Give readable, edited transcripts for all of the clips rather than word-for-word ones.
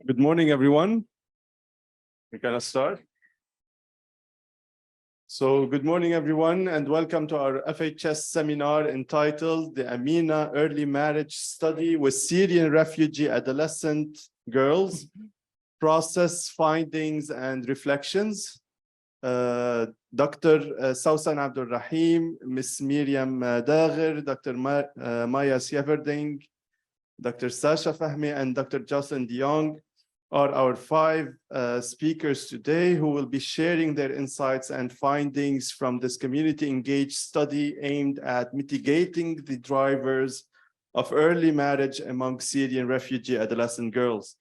Good morning, everyone. We're gonna start. So good morning, everyone, and welcome to our FHS seminar entitled The Amenah Early Marriage Study with Syrian Refugee Adolescent Girls, Process, Findings, and Reflections. Dr. Sawsan Abdulrahim, Ms. Myriam Dagher, Dr. Maia Sieverding, Dr. Sasha Fahme, and Dr. Jocelyn de Jong are our five speakers today who will be sharing their insights and findings from this community-engaged study aimed at mitigating the drivers of early marriage among Syrian refugee adolescent girls.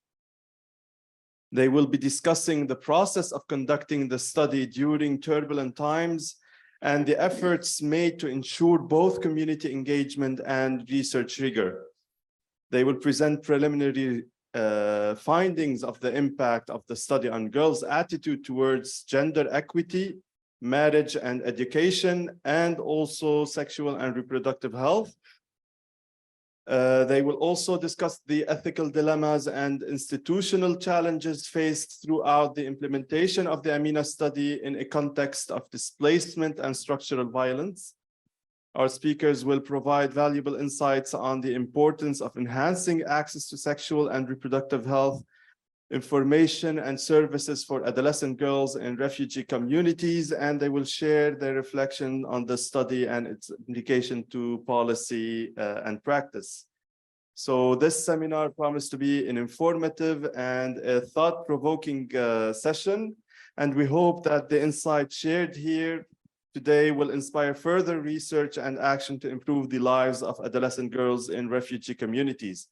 They will be discussing the process of conducting the study during turbulent times and the efforts made to ensure both community engagement and research rigor. They will present preliminary findings of the impact of the study on girls' attitude towards gender equity, marriage and education, and also sexual and reproductive health. They will also discuss the ethical dilemmas and institutional challenges faced throughout the implementation of the Amenah study in a context of displacement and structural violence. Our speakers will provide valuable insights on the importance of enhancing access to sexual and reproductive health information and services for adolescent girls in refugee communities, and they will share their reflection on the study and its implication to policy and practice. So this seminar promised to be an informative and a thought-provoking session, and we hope that the insights shared here today will inspire further research and action to improve the lives of adolescent girls in refugee communities.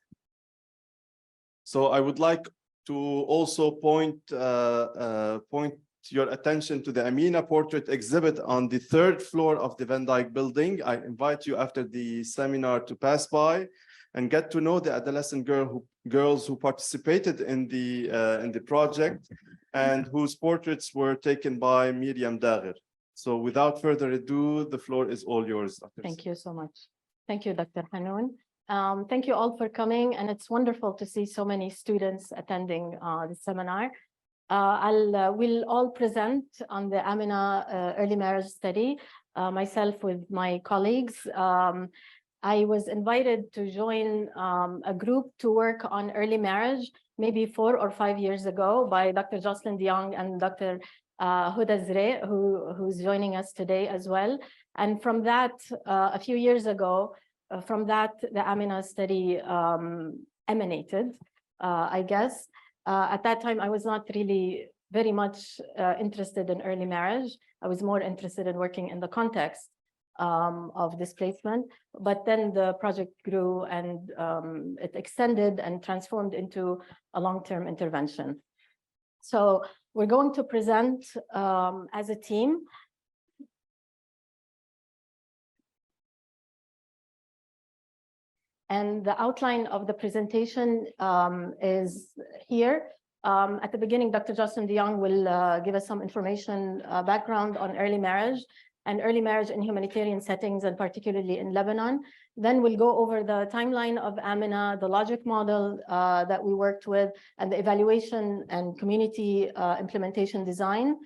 So I would like to also point your attention to the Amenah portrait exhibit on the third floor of the Van Dyke building. I invite you after the seminar to pass by and get to know the adolescent girls who participated in the project and whose portraits were taken by Myriam Dagher. So without further ado, the floor is all yours, Dr. Thank you so much. Thank you, Dr. Hanoun. Thank you all for coming, and it's wonderful to see so many students attending the seminar. We'll all present on the Amenah early marriage study, myself with my colleagues. I was invited to join a group to work on early marriage maybe 4 or 5 years ago by Dr. Jocelyn de Jong and Dr. Huda Zre, who's joining us today as well. And from that, a few years ago, from that, the Amenah study emanated, I guess. At that time, I was not really very much interested in early marriage. I was more interested in working in the context of displacement. But then the project grew and it extended and transformed into a long-term intervention. So we're going to present as a team. And the outline of the presentation is here. At the beginning, Dr. Jocelyn de Jong will give us some information, background on early marriage and early marriage in humanitarian settings, and particularly in Lebanon. Then we'll go over the timeline of Amenah, the logic model that we worked with, and the evaluation and community implementation design.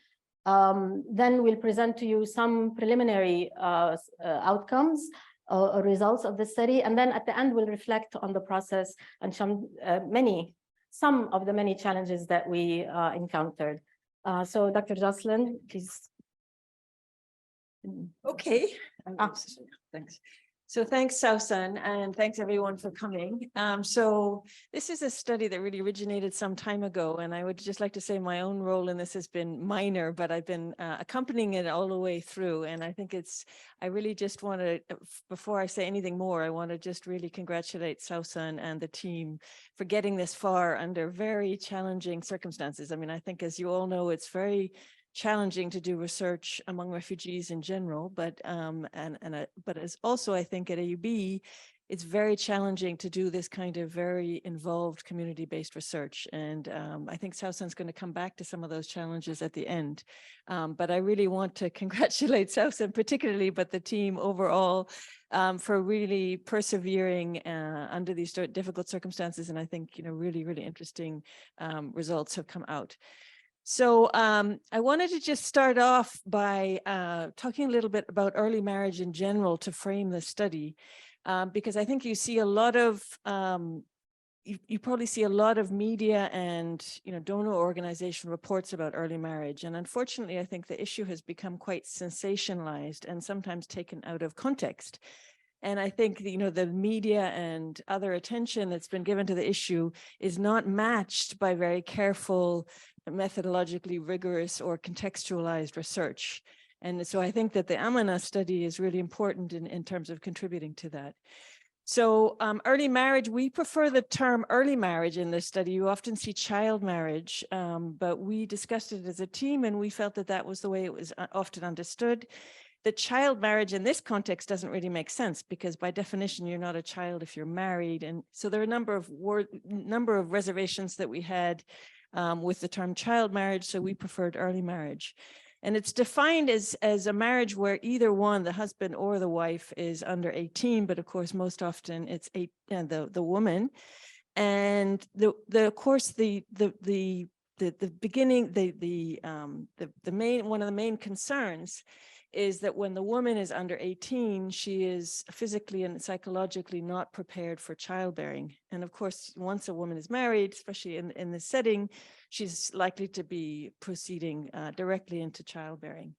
Then we'll present to you some preliminary outcomes or results of the study. And then at the end, we'll reflect on the process and some of the many challenges that we encountered. So Dr. Jocelyn, please. Okay, thanks. So thanks, Sawsan, and thanks everyone for coming. So this is a study that really originated some time ago, and I would just like to say my own role in this has been minor, but I've been accompanying it all the way through. And I think I really just want to, before I say anything more, I want to just really congratulate Sawsan and the team for getting this far under very challenging circumstances. I mean, I think, as you all know, it's very challenging to do research among refugees in general, but as also I think at AUB it's very challenging to do this kind of very involved community-based research. And I think Sawsan's going to come back to some of those challenges at the end. But I really want to congratulate Sawsan particularly, but the team overall for really persevering under these difficult circumstances. And I think, really, really interesting results have come out. So I wanted to just start off by talking a little bit about early marriage in general to frame the study, because I think you see a lot of, you probably see a lot of media and, donor organization reports about early marriage. And unfortunately, I think the issue has become quite sensationalized and sometimes taken out of context. And I think, the media and other attention that's been given to the issue is not matched by very careful, methodologically rigorous or contextualized research. And so I think that the Amenah study is really important in terms of contributing to that. So early marriage, we prefer the term early marriage in this study. You often see child marriage, but we discussed it as a team and we felt that that was the way it was often understood. The child marriage in this context doesn't really make sense because by definition, you're not a child if you're married. And so there are a number of reservations that we had with the term child marriage. So we preferred early marriage. And it's defined as a marriage where either one, the husband or the wife, is under 18, but of course, most often it's the woman. And of course, the beginning, one of the main concerns is that when the woman is under 18, she is physically and psychologically not prepared for childbearing. And of course, once a woman is married, especially in this setting, she's likely to be proceeding directly into childbearing.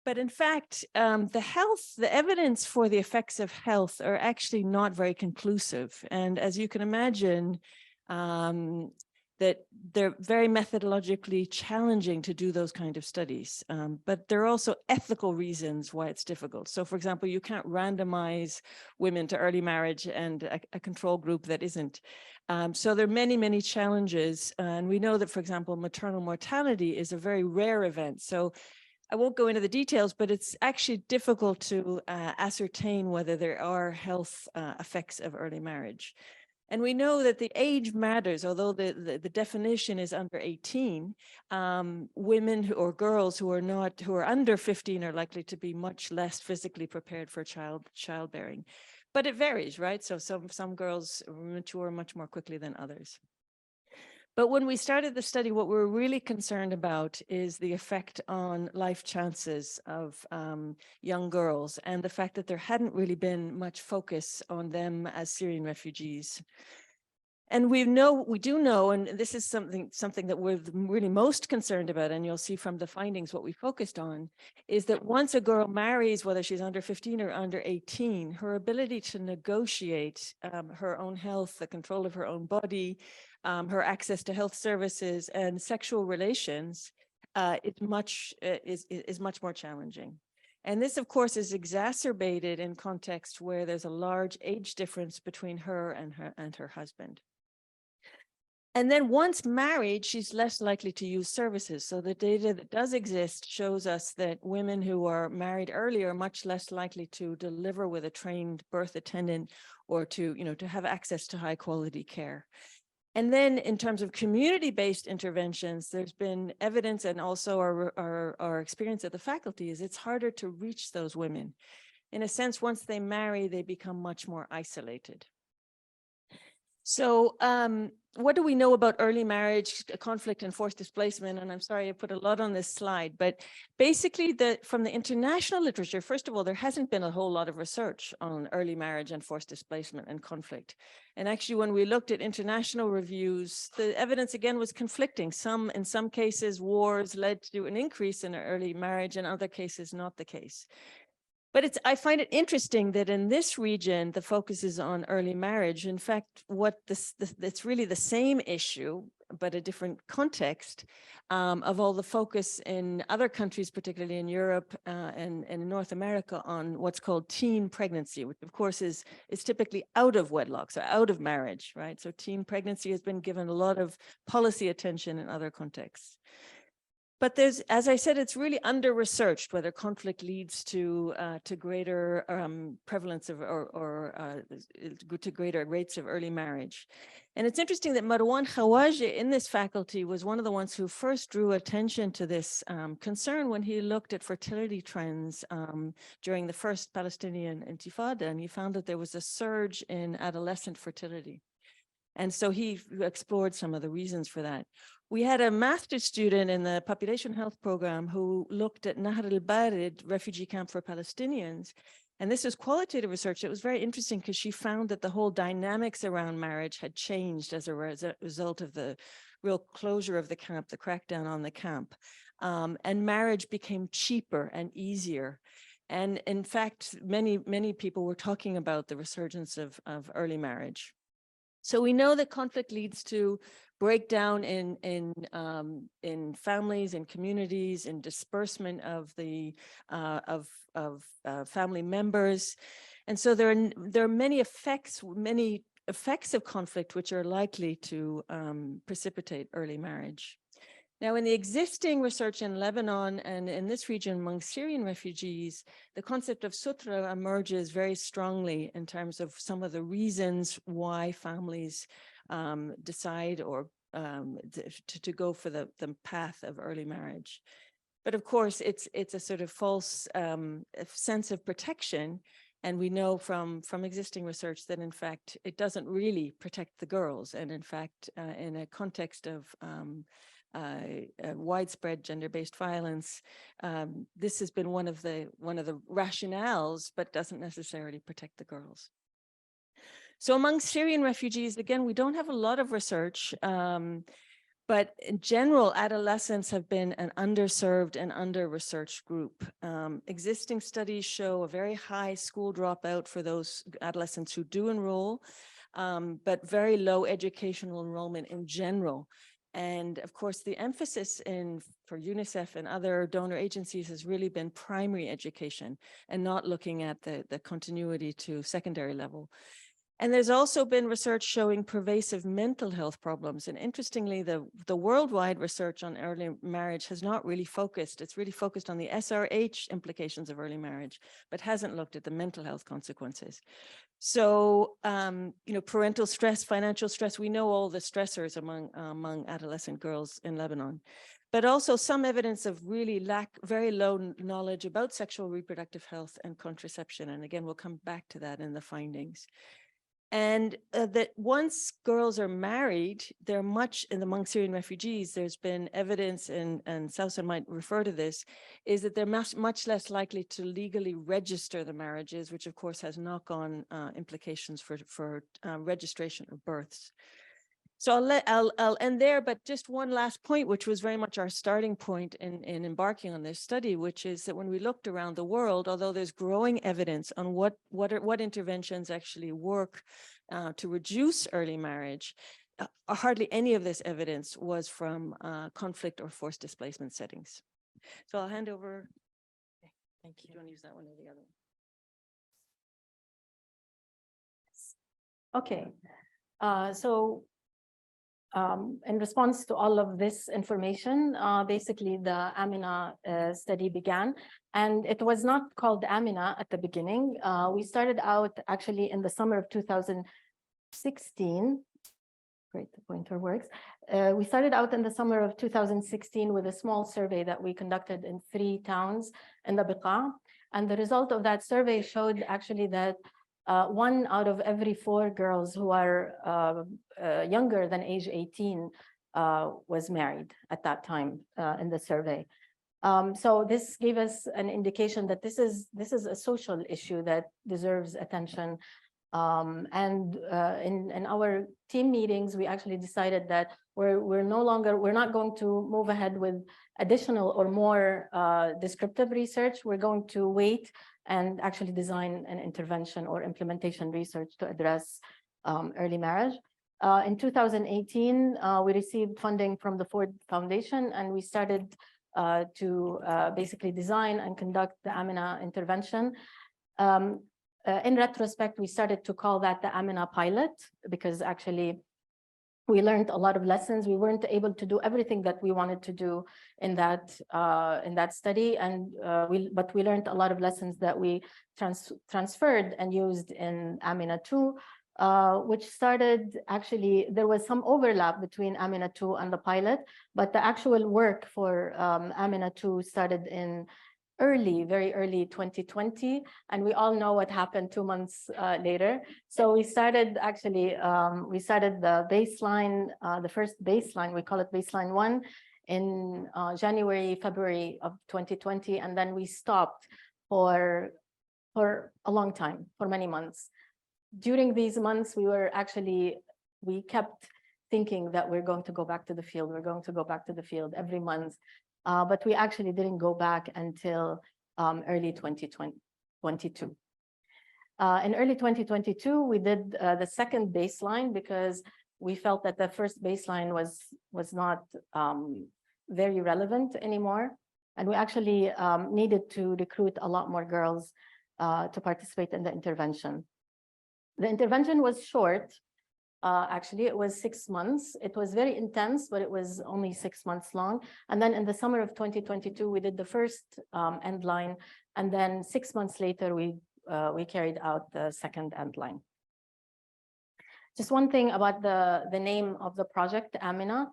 But in fact, the evidence for the effects of health are actually not very conclusive. And as you can imagine, that they're very methodologically challenging to do those kind of studies. But there are also ethical reasons why it's difficult. So for example, you can't randomize women to early marriage and a control group that isn't. So there are many, many challenges. And we know that, for example, maternal mortality is a very rare event. So I won't go into the details, but it's actually difficult to ascertain whether there are health effects of early marriage. And we know that the age matters, although the definition is under 18, women or girls who are under 15 are likely to be much less physically prepared for childbearing. But it varies, right? So some girls mature much more quickly than others. But when we started the study, what we were really concerned about is the effect on life chances of young girls and the fact that there hadn't really been much focus on them as Syrian refugees. And we do know, and this is something that we're really most concerned about, and you'll see from the findings what we focused on, is that once a girl marries, whether she's under 15 or under 18, her ability to negotiate her own health, the control of her own body, her access to health services and sexual relations is much more challenging. And this, of course, is exacerbated in context where there's a large age difference between her and her husband. And then once married, she's less likely to use services. So the data that does exist shows us that women who are married early are much less likely to deliver with a trained birth attendant or to have access to high quality care. And then in terms of community-based interventions, there's been evidence, and also our experience at the faculty is it's harder to reach those women. In a sense, once they marry, they become much more isolated. So what do we know about early marriage, conflict, and forced displacement? And I'm sorry, I put a lot on this slide, but basically from the international literature, first of all, there hasn't been a whole lot of research on early marriage and forced displacement and conflict. And actually, when we looked at international reviews, the evidence again was conflicting. In some cases, wars led to an increase in early marriage, and other cases, not the case. But I find it interesting that in this region, the focus is on early marriage. In fact, it's really the same issue, but a different context of all the focus in other countries, particularly in Europe and in North America, on what's called teen pregnancy, which of course is typically out of wedlock, so out of marriage, right? So teen pregnancy has been given a lot of policy attention in other contexts. But there's, as I said, it's really under-researched whether conflict leads to greater prevalence of to greater rates of early marriage. And it's interesting that Marwan Khawaja in this faculty was one of the ones who first drew attention to this concern when he looked at fertility trends during the first Palestinian Intifada, and he found that there was a surge in adolescent fertility. And so he explored some of the reasons for that. We had a master's student in the population health program who looked at Nahr al-Barid refugee camp for Palestinians. And this was qualitative research. It was very interesting because she found that the whole dynamics around marriage had changed as a result of the real closure of the camp, the crackdown on the camp. And marriage became cheaper and easier. And in fact, many people were talking about the resurgence of early marriage. So we know that conflict leads to breakdown in families, in communities, in disbursement of the family members, and so there are many effects of conflict which are likely to precipitate early marriage. Now, in the existing research in Lebanon and in this region among Syrian refugees, the concept of sutra emerges very strongly in terms of some of the reasons why families decide or to go for the path of early marriage. But of course, it's a sort of false sense of protection. And we know from existing research that, in fact, it doesn't really protect the girls. And in fact, in a context of widespread gender-based violence, this has been one of the rationales, but doesn't necessarily protect the girls. So among Syrian refugees, again, we don't have a lot of research, but in general, adolescents have been an underserved and under-researched group. Existing studies show a very high school dropout for those adolescents who do enroll, but very low educational enrollment in general. And of course, the emphasis for UNICEF and other donor agencies has really been primary education and not looking at the continuity to secondary level. And there's also been research showing pervasive mental health problems. And interestingly, the worldwide research on early marriage has not really focused. It's really focused on the SRH implications of early marriage, but hasn't looked at the mental health consequences. So, parental stress, financial stress, we know all the stressors among adolescent girls in Lebanon, but also some evidence of really very low knowledge about sexual reproductive health and contraception. And again, we'll come back to that in the findings. And that once girls are married, they're among Syrian refugees, there's been evidence, and Sawsan might refer to this, is that they're much less likely to legally register the marriages, which of course has knock-on implications for registration of births. So I'll end there, but just one last point, which was very much our starting point in embarking on this study, which is that when we looked around the world, although there's growing evidence on what interventions actually work to reduce early marriage, hardly any of this evidence was from conflict or forced displacement settings. So I'll hand over. Okay, thank you. Do you want to use that one or the other one? Okay, so in response to all of this information, basically the Amenah study began, and it was not called Amenah at the beginning. We started out actually in the summer of 2016. Great, the pointer works. We started out in the summer of 2016 with a small survey that we conducted in 3 towns in the Beqa. And the result of that survey showed actually that 1 out of every 4 girls who are younger than age 18 was married at that time in the survey. So this gave us an indication that this is a social issue that deserves attention. And in our team meetings, we actually decided that we're not going to move ahead with additional or more descriptive research. We're going to wait and actually design an intervention or implementation research to address early marriage. In 2018, we received funding from the Ford Foundation, and we started to basically design and conduct the Amenah intervention. In retrospect, we started to call that the Amenah pilot, because actually We learned a lot of lessons. We weren't able to do everything that we wanted to do in that study, and but we learned a lot of lessons that we transferred and used in Amenah 2, which started, actually, there was some overlap between Amenah 2 and the pilot, but the actual work for Amenah 2 started in very early 2020, and we all know what happened 2 months later. So we started, actually, we started the baseline, the first baseline, we call it baseline 1, in January, February of 2020, and then we stopped for a long time, for many months. During these months, we kept thinking that we're going to go back to the field, every month. But we actually didn't go back until early 2022. In early 2022, we did the second baseline because we felt that the first baseline was not very relevant anymore. And we actually needed to recruit a lot more girls to participate in the intervention. The intervention was short. Actually, it was 6 months. It was very intense, but it was only 6 months long. And then in the summer of 2022, we did the first end line. And then 6 months later, we carried out the second end line. Just one thing about the name of the project, Amenah.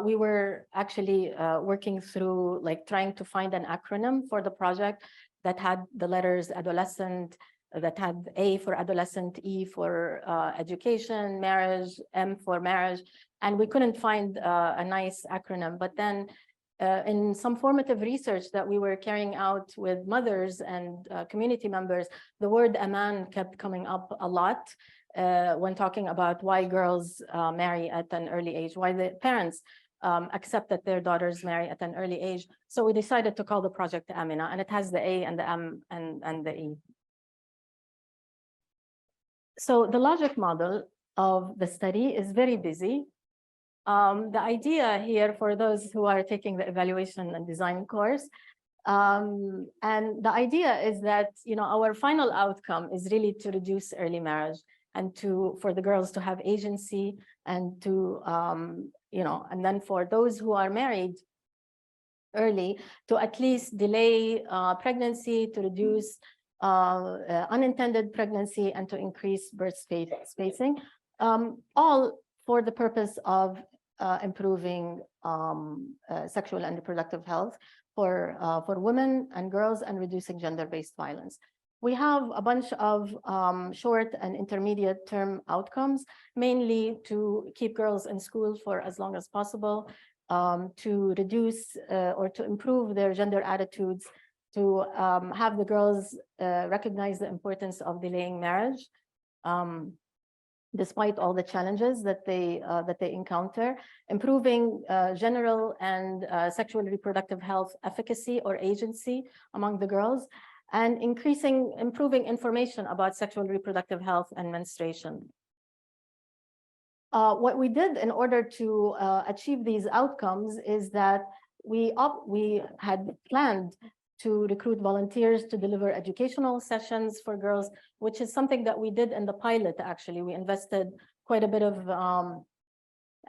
We were actually working through, like, trying to find an acronym for the project that had the letters adolescent, that had A for adolescent, E for education, marriage, M for marriage, and we couldn't find a nice acronym. But then in some formative research that we were carrying out with mothers and community members, the word Aman kept coming up a lot when talking about why girls marry at an early age, why the parents accept that their daughters marry at an early age. So we decided to call the project Amenah, and it has the A and the M and the E. So the logic model of the study is very busy. The idea here, for those who are taking the evaluation and design course, and the idea is that, you know, our final outcome is really to reduce early marriage and for the girls to have agency, and to, you know, and then for those who are married early to at least delay pregnancy, to reduce unintended pregnancy, and to increase birth spacing, all for the purpose of improving sexual and reproductive health for women and girls, and reducing gender-based violence. We have a bunch of short and intermediate term outcomes, mainly to keep girls in school for as long as possible, to reduce or to improve their gender attitudes, to have the girls recognize the importance of delaying marriage, despite all the challenges that they encounter, improving general and sexual reproductive health efficacy or agency among the girls, and improving information about sexual reproductive health and menstruation. What we did in order to achieve these outcomes is that we had planned to recruit volunteers to deliver educational sessions for girls, which is something that we did in the pilot. Actually, we invested quite a bit of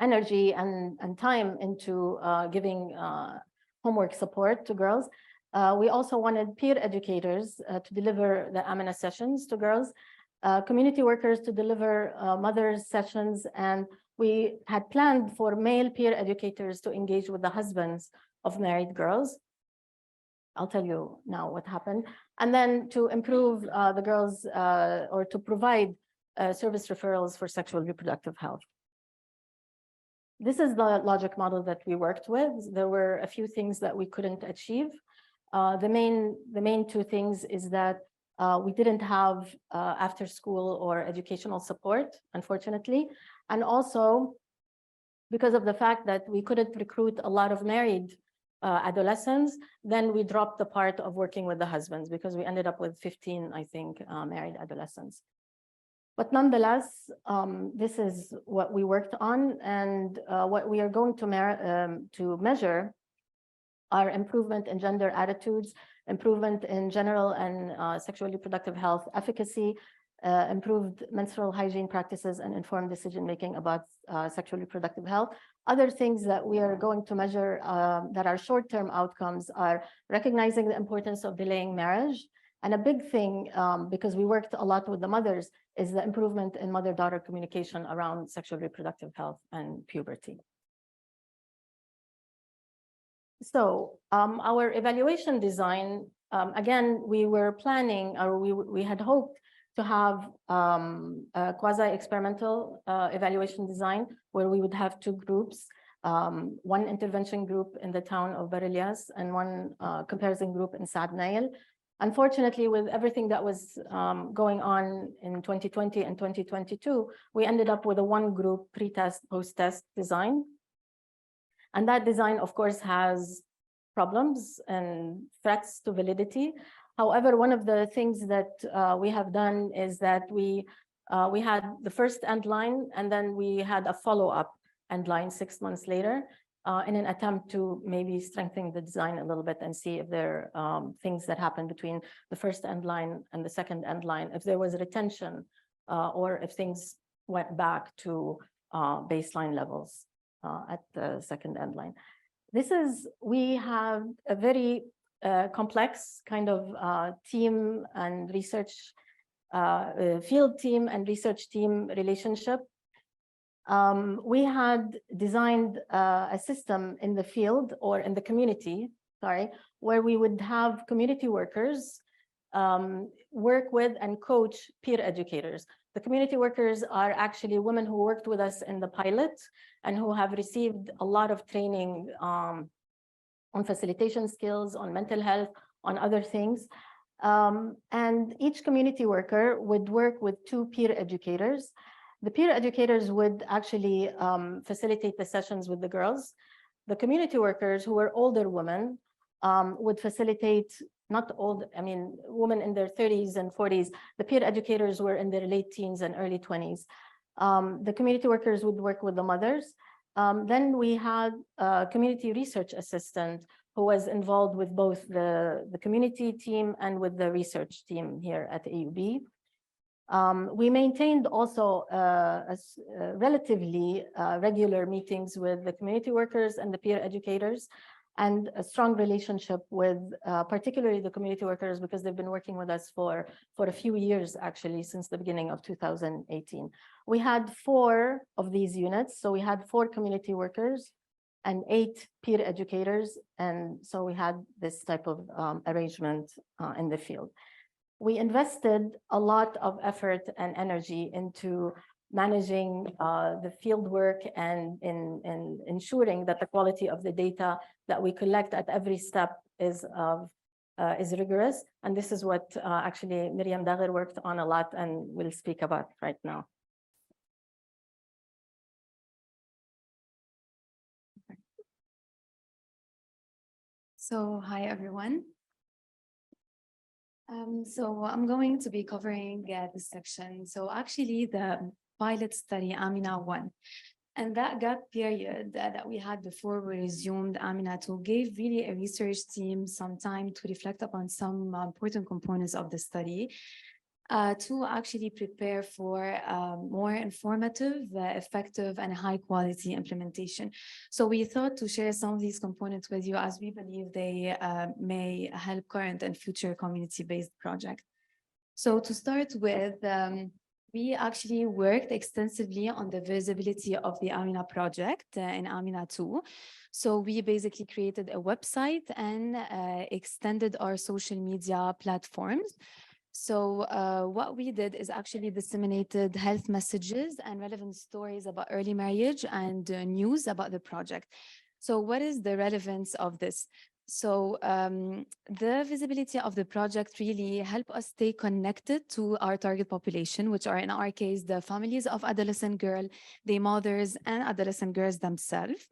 energy and time into giving homework support to girls. We also wanted peer educators to deliver the Amenah sessions to girls, community workers to deliver mothers sessions, and we had planned for male peer educators to engage with the husbands of married girls. I'll tell you now what happened. And then to improve the girls, or to provide service referrals for sexual reproductive health. This is the logic model that we worked with. There were a few things that we couldn't achieve. The main two things is that we didn't have after school or educational support, unfortunately. And also because of the fact that we couldn't recruit a lot of married adolescents, then we dropped the part of working with the husbands, because we ended up with 15, I think, married adolescents. But nonetheless, this is what we worked on, and what we are going to measure are improvement in gender attitudes, improvement in general and sexual reproductive health efficacy, improved menstrual hygiene practices, and informed decision-making about sexual reproductive health. Other things that we are going to measure that are short-term outcomes are recognizing the importance of delaying marriage. And a big thing, because we worked a lot with the mothers, is the improvement in mother-daughter communication around sexual reproductive health and puberty. So our evaluation design, again, we were planning, or we had hoped to have a quasi-experimental evaluation design where we would have two groups, one intervention group in the town of Barelias and one comparison group in Saad Nail. Unfortunately, with everything that was going on in 2020 and 2022, we ended up with a one group pre-test, post-test design. And that design, of course, has problems and threats to validity. However, one of the things that we have done is that we had the first end line, and then we had a follow-up end line 6 months later in an attempt to maybe strengthen the design a little bit and see if there are things that happened between the first end line and the second end line, if there was retention or if things went back to baseline levels at the second end line. We have a very complex kind of team and research, field team and research team relationship. We had designed a system in the field or in the community, where we would have community workers work with and coach peer educators. The community workers are actually women who worked with us in the pilot and who have received a lot of training on facilitation skills, on mental health, on other things. And each community worker would work with two peer educators. The peer educators would actually facilitate the sessions with the girls. The community workers, who were older women, would facilitate, not old, I mean, women in their 30s and 40s. The peer educators were in their late teens and early 20s. The community workers would work with the mothers. Then we had a community research assistant who was involved with both the community team and with the research team here at AUB. We maintained also relatively regular meetings with the community workers and the peer educators, and a strong relationship with particularly the community workers, because they've been working with us for a few years, actually, since the beginning of 2018. We had 4 of these units. So we had 4 community workers and 8 peer educators. And so we had this type of arrangement in the field. We invested a lot of effort and energy into managing the field work and in ensuring that the quality of the data that we collect at every step is rigorous. And this is what actually Myriam Dagher worked on a lot and will speak about right now. So hi, everyone. So I'm going to be covering this section. So actually the pilot study, Amenah 1, and that gap period that we had before we resumed Amenah 2 gave really a research team some time to reflect upon some important components of the study to actually prepare for more informative, effective, and high-quality implementation. So we thought to share some of these components with you, as we believe they may help current and future community-based projects. So to start with, we actually worked extensively on the visibility of the Amenah project in Amenah 2. So we basically created a website and extended our social media platforms. So what we did is actually disseminated health messages and relevant stories about early marriage and news about the project. So what is the relevance of this? So the visibility of the project really help us stay connected to our target population, which are in our case, the families of adolescent girls, their mothers, and adolescent girls themselves.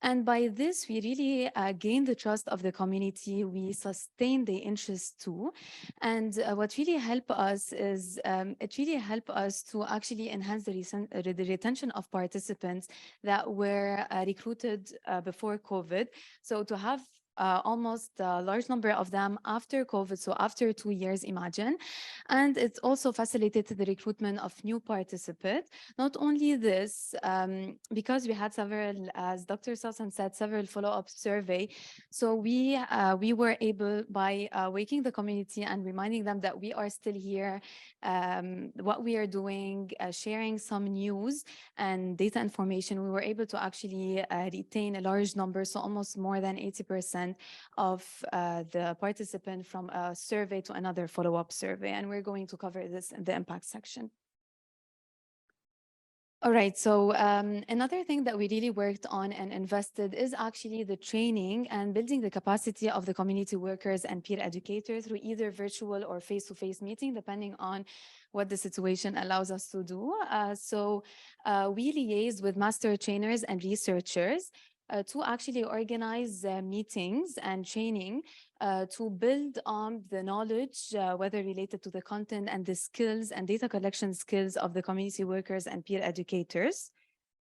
And by this, we really gain the trust of the community. We sustain the interest too. And what really helped us is, it really helped us to actually enhance the retention of participants that were recruited before COVID. So to have almost a large number of them after COVID, so after 2 years, imagine. And it's also facilitated the recruitment of new participants. Not only this, because we had several, as Dr. Sawsan said, several follow-up survey. So we were able, by waking the community and reminding them that we are still here, what we are doing, sharing some news and data information, we were able to actually retain a large number, so almost more than 80% of the participant from a survey to another follow-up survey. And we're going to cover this in the impact section. All right, so another thing that we really worked on and invested is actually the training and building the capacity of the community workers and peer educators through either virtual or face-to-face meeting, depending on what the situation allows us to do. We liaise with master trainers and researchers to actually organize meetings and training to build on the knowledge, whether related to the content and the skills and data collection skills of the community workers and peer educators.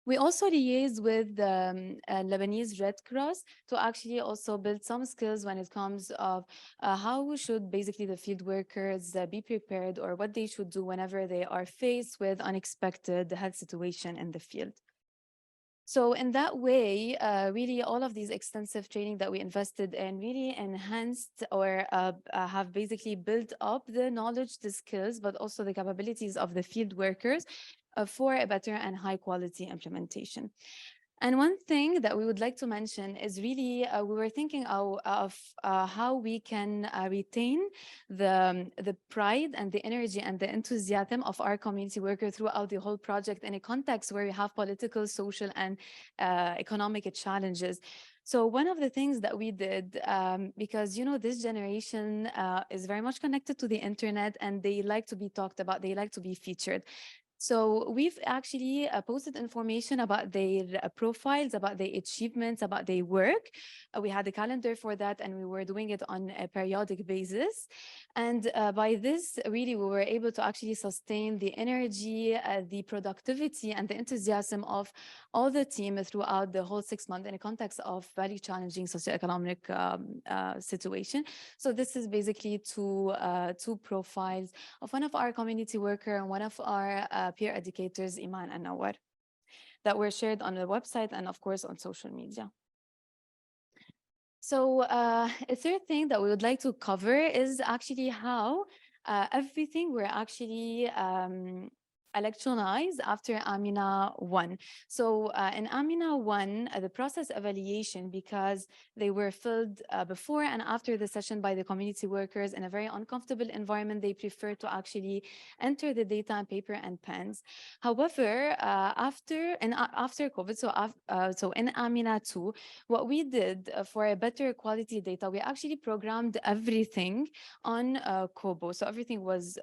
We also liaise with Lebanese Red Cross to actually also build some skills when it comes of how should basically the field workers be prepared, or what they should do whenever they are faced with unexpected health situation in the field. So in that way, really all of these extensive training that we invested in really enhanced or have basically built up the knowledge, the skills, but also the capabilities of the field workers for a better and high quality implementation. And one thing that we would like to mention is really, we were thinking of how we can retain the pride and the energy and the enthusiasm of our community workers throughout the whole project in a context where we have political, social, and economic challenges. So one of the things that we did, because, you know, this generation is very much connected to the internet and they like to be talked about, they like to be featured. So we've actually posted information about their profiles, about their achievements, about their work. We had a calendar for that, and we were doing it on a periodic basis. And by this, really, we were able to actually sustain the energy, the productivity, and the enthusiasm of all the team throughout the whole 6 months in a context of very challenging socioeconomic situation. So this is basically two profiles of one of our community worker and one of our peer educators, Iman and Nawar, that were shared on the website and of course on social media. So a third thing that we would like to cover is actually how everything we're actually electronized after Amenah 1. So in Amenah 1, the process evaluation, because they were filled before and after the session by the community workers in a very uncomfortable environment, they prefer to actually enter the data on paper and pens. However, after COVID, so in Amenah 2, what we did for a better quality data, we actually programmed everything on Kobo. So everything was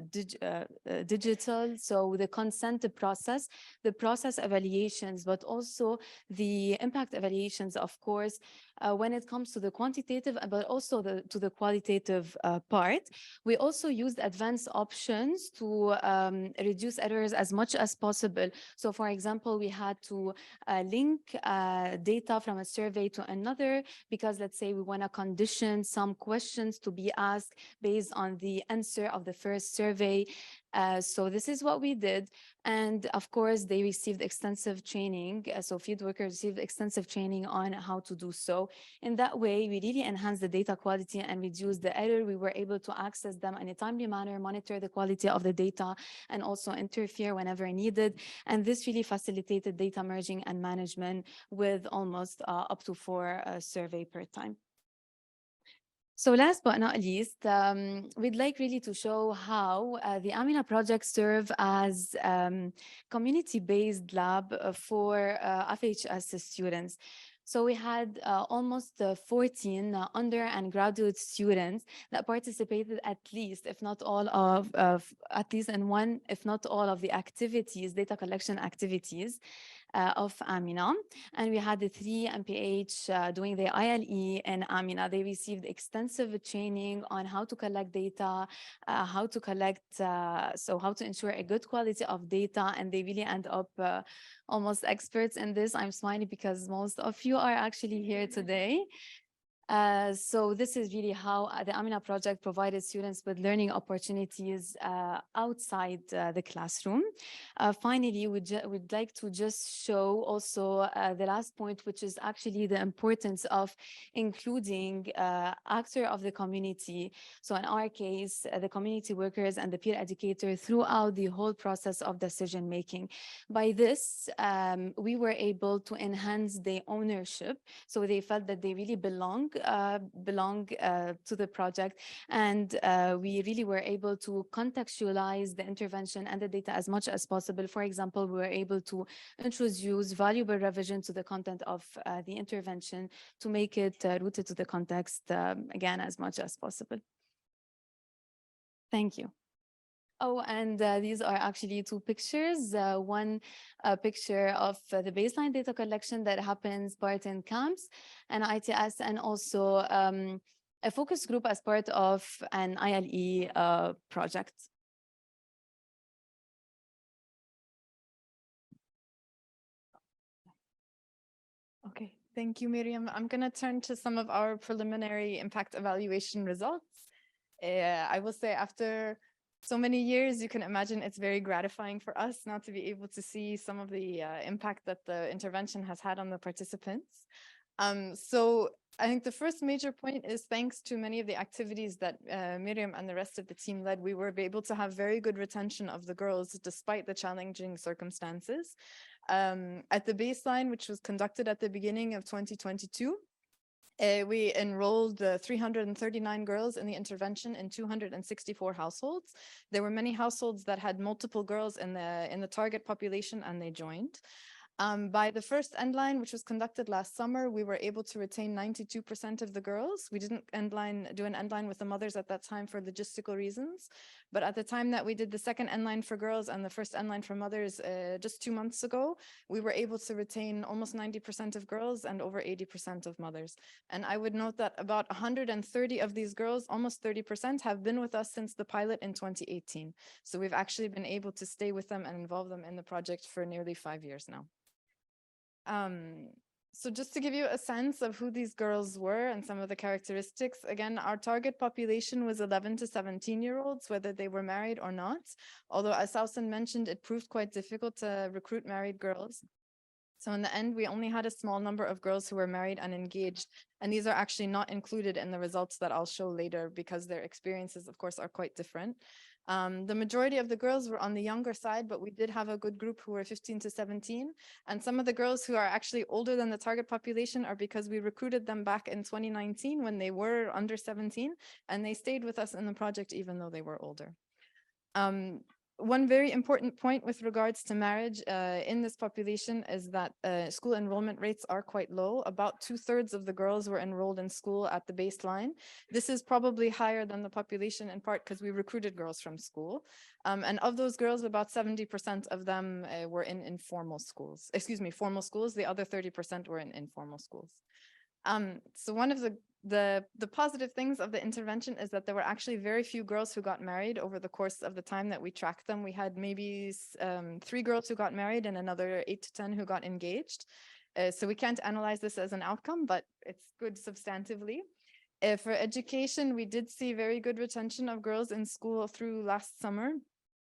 digital. So the consent process, the process evaluations, but also the impact evaluations, of course, when it comes to the quantitative, but also to the qualitative part. We also used advanced options to reduce errors as much as possible. So for example, we had to link data from a survey to another, because let's say we want to condition some questions to be asked based on the answer of the first survey. So this is what we did. And of course, they received extensive training. So field workers received extensive training on how to do so. In that way, we really enhanced the data quality and reduced the error. We were able to access them in a timely manner, monitor the quality of the data, and also interfere whenever needed. And this really facilitated data merging and management with almost up to 4 surveys per time. So last but not least, we'd like really to show how the Amenah project serve as community-based lab for FHS students. So we had almost 14 under and graduate students that participated at least, if not all of, at least in one, if not all of the activities, data collection activities of Amenah. And we had the 3 MPH doing the ILE in Amenah. They received extensive training on how to collect data, how to collect, so how to ensure a good quality of data, and they really end up almost experts in this. I'm smiling because most of you are actually here today. So this is really how the Amenah project provided students with learning opportunities outside the classroom. Finally, we'd like to just show also the last point, which is actually the importance of including actor of the community. So in our case, the community workers and the peer educator throughout the whole process of decision making. By this, we were able to enhance their ownership. So they felt that they really belong to the project. And we really were able to contextualize the intervention and the data as much as possible. For example, we were able to introduce valuable revision to the content of the intervention to make it rooted to the context, again, as much as possible. Thank you. Oh, and these are actually two pictures. One picture of the baseline data collection that happens part in camps and ITS, and also a focus group as part of an ILE project. Okay, thank you, Myriam. I'm going to turn to some of our preliminary impact evaluation results. I will say after so many years, you can imagine it's very gratifying for us now to be able to see some of the impact that the intervention has had on the participants. So I think the first major point is thanks to many of the activities that Myriam and the rest of the team led, we were able to have very good retention of the girls despite the challenging circumstances. At the baseline, which was conducted at the beginning of 2022, we enrolled 339 girls in the intervention in 264 households. There were many households that had multiple girls in the target population, and they joined. By the first end line, which was conducted last summer, we were able to retain 92% of the girls. We didn't do an end line with the mothers at that time for logistical reasons. But at the time that we did the second end line for girls and the first end line for mothers just 2 months ago, we were able to retain almost 90% of girls and over 80% of mothers. And I would note that about 130 of these girls, almost 30%, have been with us since the pilot in 2018. So we've actually been able to stay with them and involve them in the project for nearly 5 years now. So just to give you a sense of who these girls were and some of the characteristics, again, our target population was 11 to 17-year-olds, whether they were married or not. Although, as Sawsan mentioned, it proved quite difficult to recruit married girls. So in the end, we only had a small number of girls who were married and engaged. And these are actually not included in the results that I'll show later because their experiences, of course, are quite different. The majority of the girls were on the younger side, but we did have a good group who were 15 to 17. And some of the girls who are actually older than the target population are because we recruited them back in 2019 when they were under 17, and they stayed with us in the project even though they were older. One very important point with regards to marriage in this population is that school enrollment rates are quite low. About 2/3 of the girls were enrolled in school at the baseline. This is probably higher than the population in part because we recruited girls from school. And of those girls, about 70% of them were in informal schools. Excuse me, formal schools. The other 30% were in informal schools. So one of the positive things of the intervention is that there were actually very few girls who got married over the course of the time that we tracked them. We had maybe 3 girls who got married and another 8 to 10 who got engaged. So we can't analyze this as an outcome, but it's good substantively. For education, we did see very good retention of girls in school through last summer.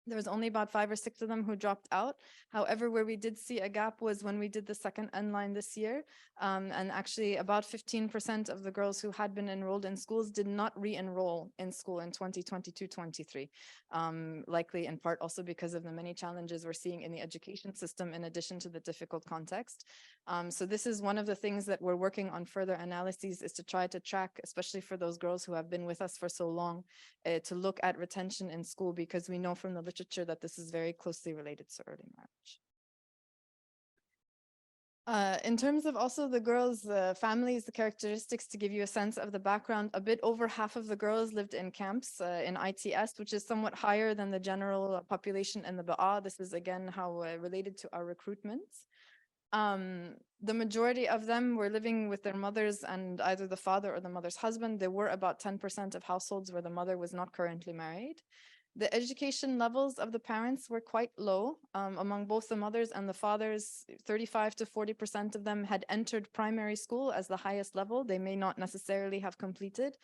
There was only about 5 or 6 of them who dropped out. However, where we did see a gap was when we did the second end line this year. And actually about 15% of the girls who had been enrolled in schools did not re-enroll in school in 2022-23. Likely in part also because of the many challenges we're seeing in the education system in addition to the difficult context. So this is one of the things that we're working on further analyses is to try to track, especially for those girls who have been with us for so long, to look at retention in school because we know from the literature that this is very closely related to early marriage. In terms of also the girls' families, the characteristics to give you a sense of the background, a bit over half of the girls lived in camps in ITS, which is somewhat higher than the general population in the Ba'a. This is again how related to our recruitment. The majority of them were living with their mothers and either the father or the mother's husband. There were about 10% of households where the mother was not currently married. The education levels of the parents were quite low among both the mothers and the fathers. 35 to 40% of them had entered primary school as the highest level. They may not necessarily have completed.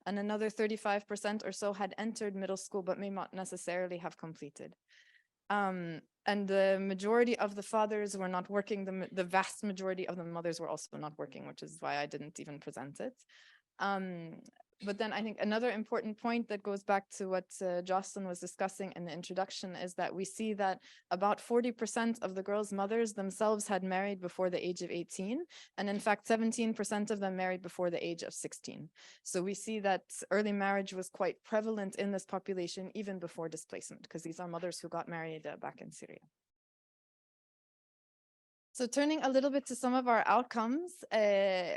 And another 35% or so had entered middle school, but may not necessarily have completed. And the majority of the fathers were not working. The vast majority of the mothers were also not working, which is why I didn't even present it. But then I think another important point that goes back to what Jocelyn was discussing in the introduction is that we see that about 40% of the girls' mothers themselves had married before the age of 18. And in fact, 17% of them married before the age of 16. So we see that early marriage was quite prevalent in this population even before displacement, because these are mothers who got married back in Syria. So turning a little bit to some of our outcomes,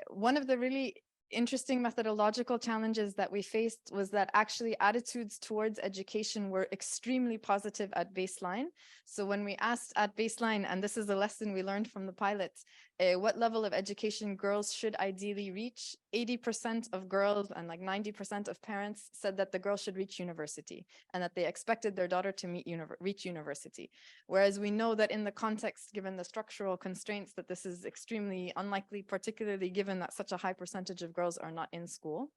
one of the really interesting methodological challenges that we faced was that actually attitudes towards education were extremely positive at baseline. So when we asked at baseline, and this is a lesson we learned from the pilot, what level of education girls should ideally reach, 80% of girls and like 90% of parents said that the girl should reach university and that they expected their daughter to reach university. Whereas we know that in the context, given the structural constraints, that this is extremely unlikely, particularly given that such a high percentage of girls are not in school.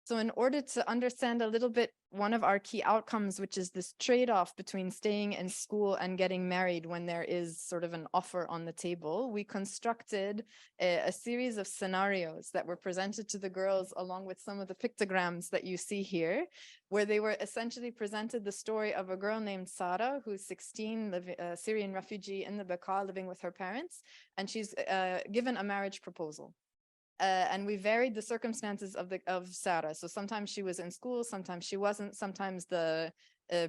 So in order to understand a little bit one of our key outcomes, which is this trade-off between staying in school and getting married when there is sort of an offer on the table, we constructed a series of scenarios that were presented to the girls along with some of the pictograms that you see here, where they were essentially presented the story of a girl named Sarah, who's 16, a Syrian refugee in the Bekaa, living with her parents, and she's given a marriage proposal. And we varied the circumstances of Sarah. So sometimes she was in school, sometimes she wasn't, sometimes the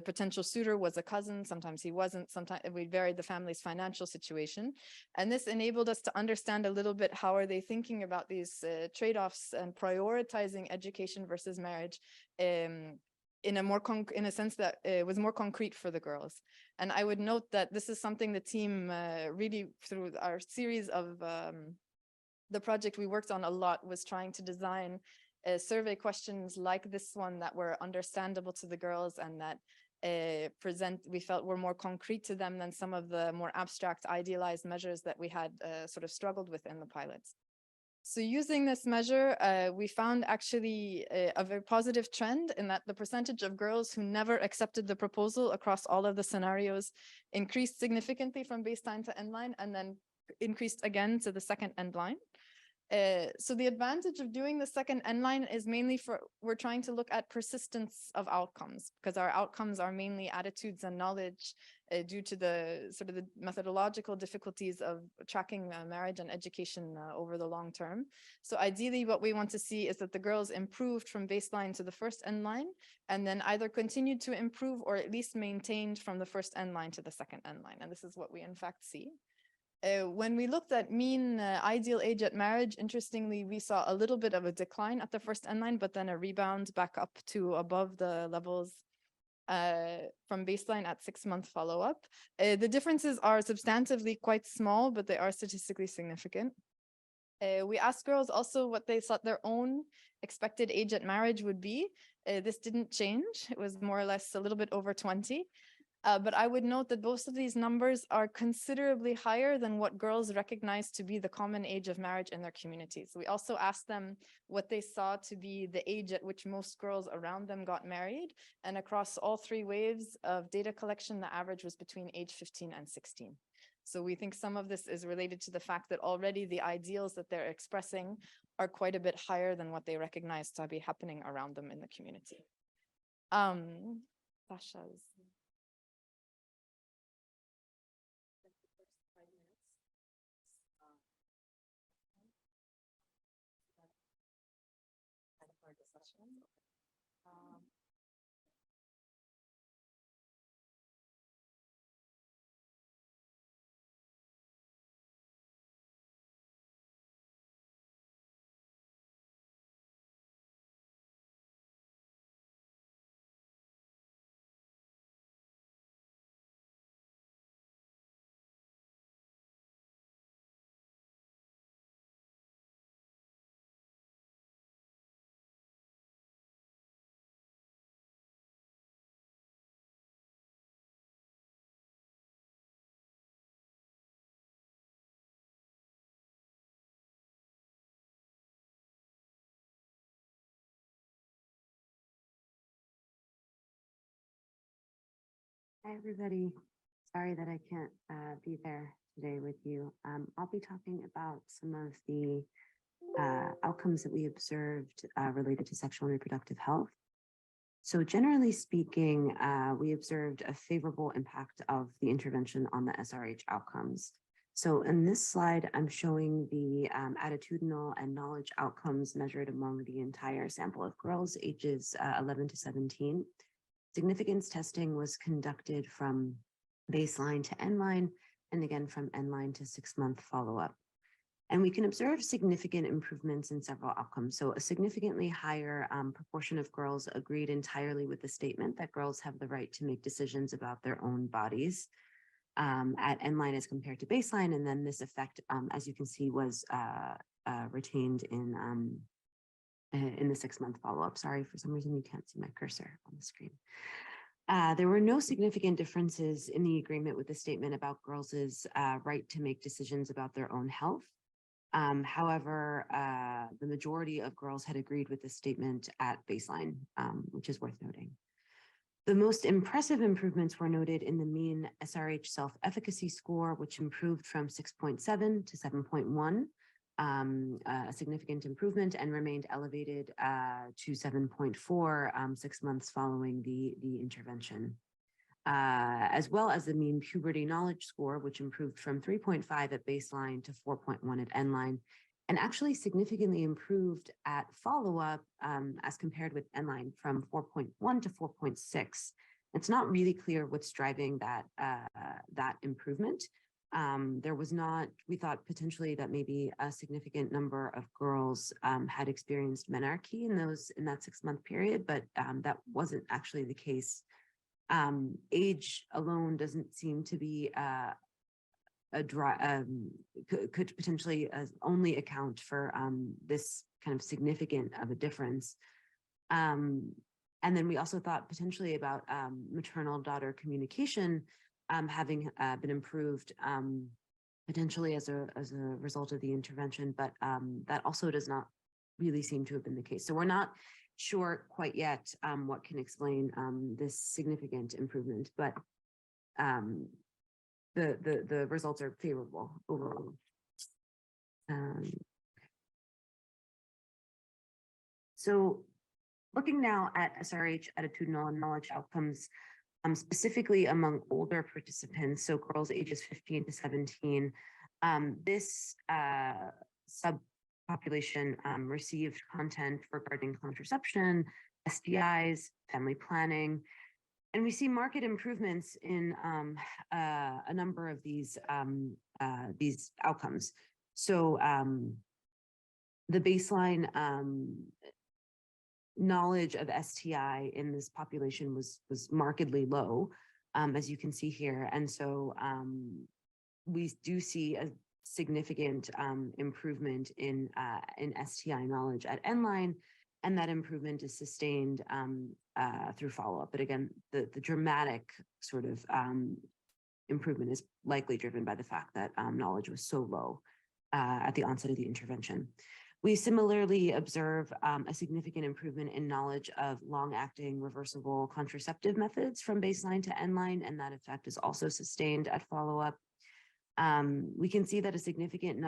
potential suitor was a cousin, sometimes he wasn't, sometimes we varied the family's financial situation. And this enabled us to understand a little bit how are they thinking about these trade-offs and prioritizing education versus marriage in a sense that was more concrete for the girls. And I would note that this is something the team really, through our series of the project we worked on a lot, was trying to design survey questions like this one that were understandable to the girls and that we felt were more concrete to them than some of the more abstract idealized measures that we had sort of struggled with in the pilots. So using this measure, we found actually a very positive trend in that the percentage of girls who never accepted the proposal across all of the scenarios increased significantly from baseline to endline, and then increased again to the second endline. So the advantage of doing the second endline is mainly we're trying to look at persistence of outcomes, because our outcomes are mainly attitudes and knowledge due to the sort of the methodological difficulties of tracking marriage and education over the long term. So ideally what we want to see is that the girls improved from baseline to the first endline, and then either continued to improve or at least maintained from the first endline to the second endline. And this is what we in fact see. When we looked at mean ideal age at marriage, interestingly, we saw a little bit of a decline at the first endline, but then a rebound back up to above the levels from baseline at 6-month follow-up. The differences are substantively quite small, but they are statistically significant. We asked girls also what they thought their own expected age at marriage would be. This didn't change. It was more or less a little bit over 20. But I would note that both of these numbers are considerably higher than what girls recognize to be the common age of marriage in their communities. We also asked them what they saw to be the age at which most girls around them got married. And across all 3 waves of data collection, the average was between age 15 and 16. So we think some of this is related to the fact that already the ideals that they're expressing are quite a bit higher than what they recognize to be happening around them in the community. Sasha's. Hi, everybody. Sorry that I can't be there today with you. I'll be talking about some of the outcomes that we observed related to sexual and reproductive health. So generally speaking, we observed a favorable impact of the intervention on the SRH outcomes. So in this slide, I'm showing the attitudinal and knowledge outcomes measured among the entire sample of girls ages 11 to 17. Significance testing was conducted from baseline to end line, and again from end line to 6-month follow-up. And we can observe significant improvements in several outcomes. So a significantly higher proportion of girls agreed entirely with the statement that girls have the right to make decisions about their own bodies at end line as compared to baseline. And then this effect, as you can see, was retained in the 6-month follow-up. Sorry, for some reason you can't see my cursor on the screen. There were no significant differences in the agreement with the statement about girls' right to make decisions about their own health. However, the majority of girls had agreed with this statement at baseline, which is worth noting. The most impressive improvements were noted in the mean SRH self-efficacy score, which improved from 6.7 to 7.1. A significant improvement, and remained elevated to 7.4 6 months following the intervention, as well as the mean puberty knowledge score, which improved from 3.5 at baseline to 4.1 at end line, and actually significantly improved at follow-up as compared with end line from 4.1 to 4.6. It's not really clear what's driving that improvement. There was not, we thought potentially that maybe a significant number of girls had experienced menarche in that 6-month period, but that wasn't actually the case. Age alone doesn't seem to be could potentially only account for this kind of significant of a difference. And then we also thought potentially about maternal-daughter communication having been improved potentially as a result of the intervention, but that also does not really seem to have been the case. So we're not sure quite yet what can explain this significant improvement, but the results are favorable overall. So looking now at SRH attitudinal and knowledge outcomes, specifically among older participants, so girls ages 15 to 17, this subpopulation received content regarding contraception, STIs, family planning, and we see marked improvements in a number of these outcomes. So the baseline knowledge of STI in this population was markedly low, as you can see here. And so we do see a significant improvement in STI knowledge at end line, and that improvement is sustained through follow-up. But again, the dramatic sort of improvement is likely driven by the fact that knowledge was so low at the onset of the intervention. We similarly observe a significant improvement in knowledge of long-acting reversible contraceptive methods from baseline to end line, and that effect is also sustained at follow-up. We can see that a significant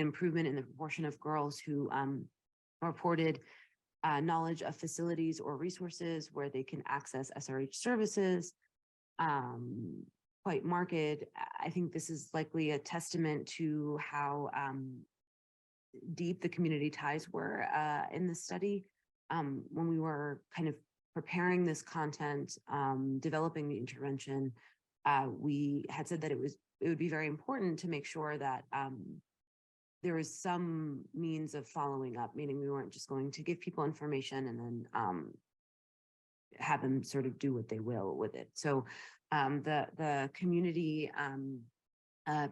improvement in the proportion of girls who reported knowledge of facilities or resources where they can access SRH services. Quite marked. I think this is likely a testament to how deep the community ties were in the study. When we were kind of preparing this content, developing the intervention, we had said that it would be very important to make sure that there was some means of following up, meaning we weren't just going to give people information and then have them sort of do what they will with it. So the community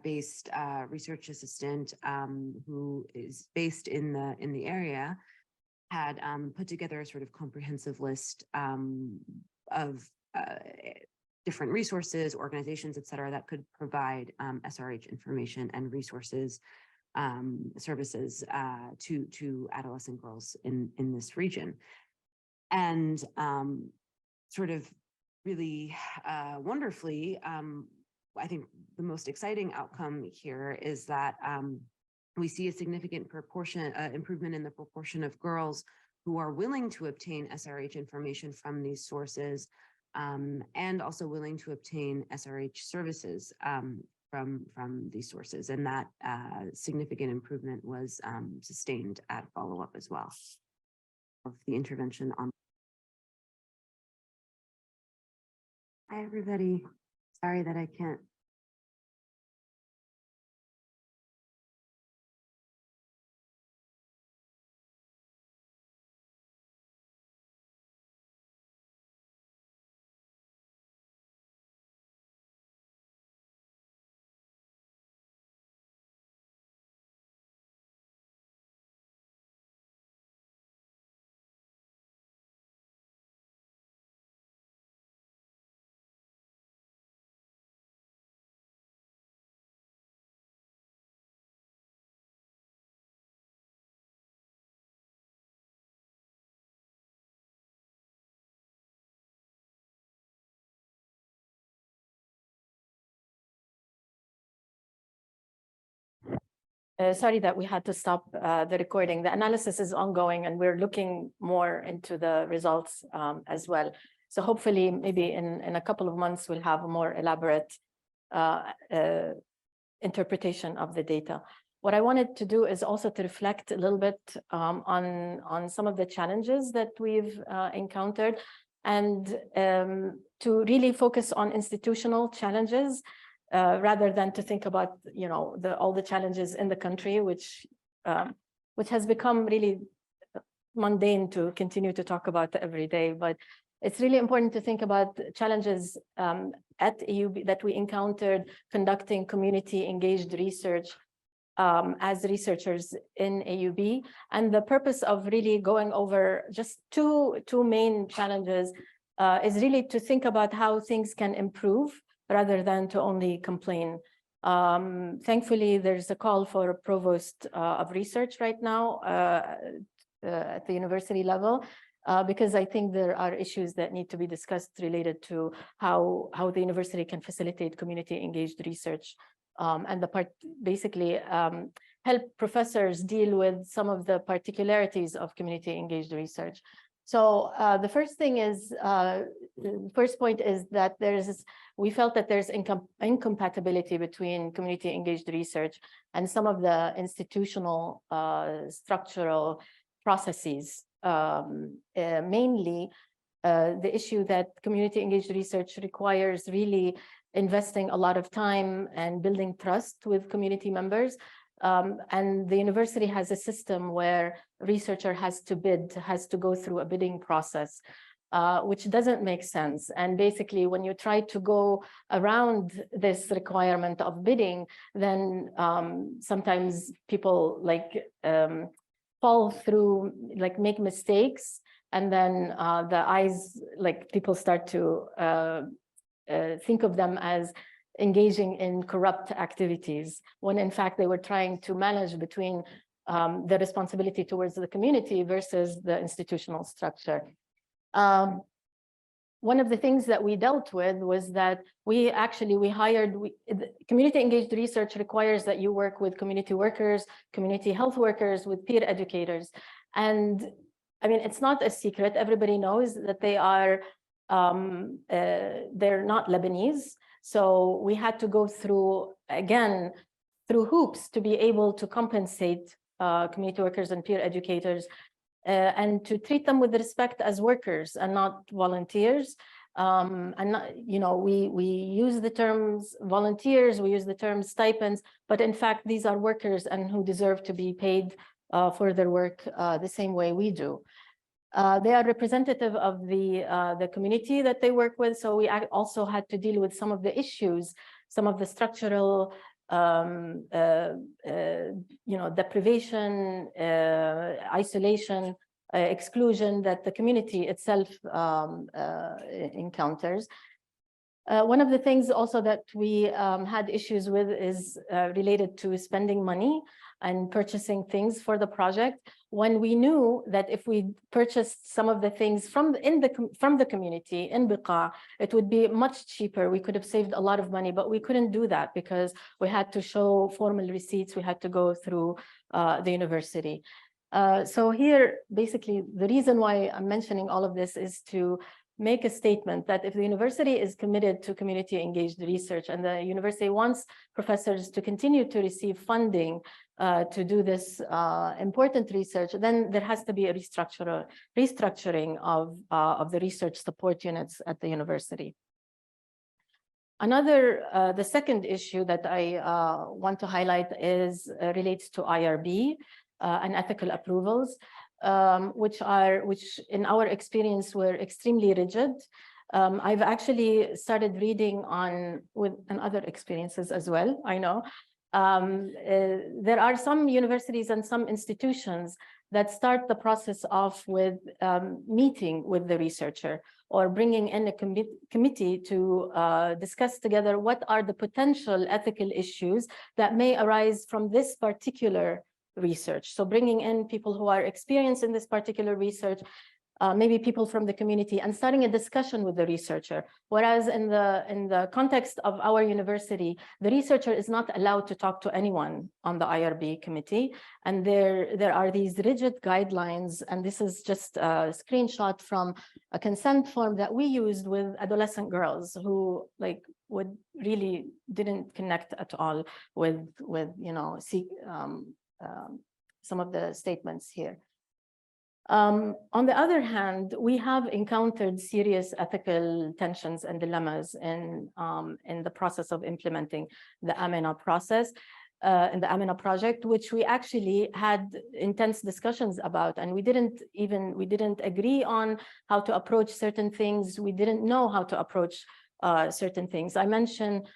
based research assistant who is based in the area had put together a sort of comprehensive list of different resources, organizations, et cetera, that could provide SRH information and resources, services to adolescent girls in this region. And sort of really wonderfully, I think the most exciting outcome here is that we see a significant improvement in the proportion of girls who are willing to obtain SRH information from these sources, and also willing to obtain SRH services from these sources. And that significant improvement was sustained at follow-up as well of the intervention on. Hi, everybody. Sorry that I can't. Sorry that we had to stop the recording. The analysis is ongoing and we're looking more into the results as well. So hopefully maybe in a couple of months, we'll have a more elaborate interpretation of the data. What I wanted to do is also to reflect a little bit on some of the challenges that we've encountered, and to really focus on institutional challenges rather than to think about, you know, all the challenges in the country, which has become really mundane to continue to talk about every day. But it's really important to think about challenges at AUB that we encountered conducting community engaged research as researchers in AUB. And the purpose of really going over just two main challenges is really to think about how things can improve rather than to only complain. Thankfully, there's a call for a provost of research right now at the university level, because I think there are issues that need to be discussed related to how the university can facilitate community engaged research, and basically help professors deal with some of the particularities of community engaged research. So the first thing is, first point is that we felt that there's incompatibility between community engaged research and some of the institutional structural processes. Mainly the issue that community engaged research requires really investing a lot of time and building trust with community members. And the university has a system where researcher has to go through a bidding process, which doesn't make sense. And basically, when you try to go around this requirement of bidding, then sometimes people fall through, make mistakes, and then people start to think of them as engaging in corrupt activities, when in fact they were trying to manage between the responsibility towards the community versus the institutional structure. One of the things that we dealt with was that community engaged research requires that you work with community workers, community health workers, with peer educators. And I mean, it's not a secret, everybody knows that they're not Lebanese. So we had to go through hoops to be able to compensate community workers and peer educators, and to treat them with respect as workers and not volunteers. We use the terms volunteers, we use the term stipends, but in fact, these are workers and who deserve to be paid for their work the same way we do. They are representative of the community that they work with. So we also had to deal with some of the issues, some of the structural, deprivation, isolation, exclusion that the community itself encounters. One of the things also that we had issues with is related to spending money and purchasing things for the project, when we knew that if we purchased some of the things from the community in Biqa, it would be much cheaper. We could have saved a lot of money, but we couldn't do that because we had to show formal receipts. We had to go through the university. So here, basically, the reason why I'm mentioning all of this is to make a statement that if the university is committed to community engaged research and the university wants professors to continue to receive funding to do this important research, then there has to be a restructuring of the research support units at the university. The second issue that I want to highlight is relates to IRB and ethical approvals. Which in our experience were extremely rigid. I've actually started reading on and other experiences as well, I know. There are some universities and some institutions that start the process off with meeting with the researcher or bringing in a committee to discuss together what are the potential ethical issues that may arise from this particular research. So bringing in people who are experienced in this particular research, maybe people from the community, and starting a discussion with the researcher. Whereas in the context of our university, the researcher is not allowed to talk to anyone on the IRB committee. And there are these rigid guidelines, and this is just a screenshot from a consent form that we used with adolescent girls who really didn't connect at all with some of the statements here. On the other hand, we have encountered serious ethical tensions and dilemmas in the process of implementing the Amenah process, in the Amenah project, which we actually had intense discussions about, and we didn't agree on how to approach certain things. We didn't know how to approach certain things. I mentioned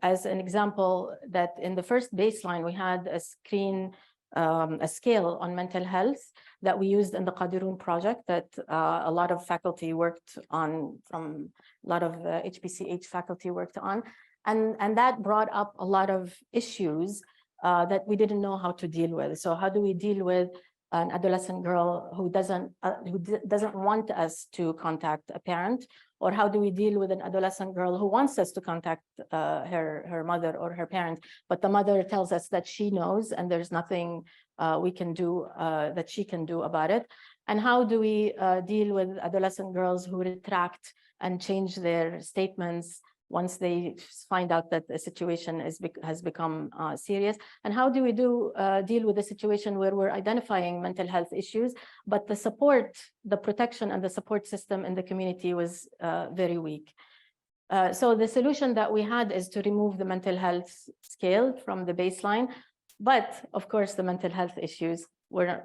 as an example that in the first baseline, we had a scale on mental health that we used in the Qadirun project that a lot of faculty worked on, from a lot of HPCH faculty worked on. And that brought up a lot of issues that we didn't know how to deal with. So how do we deal with an adolescent girl who doesn't want us to contact a parent? Or how do we deal with an adolescent girl who wants us to contact her mother or her parent, but the mother tells us that she knows and there's nothing we can do, that she can do about it? And how do we deal with adolescent girls who retract and change their statements once they find out that the situation has become serious? And how do we deal with a situation where we're identifying mental health issues, but the support, the protection and the support system in the community was very weak? So the solution that we had is to remove the mental health scale from the baseline. But of course, the mental health issues were,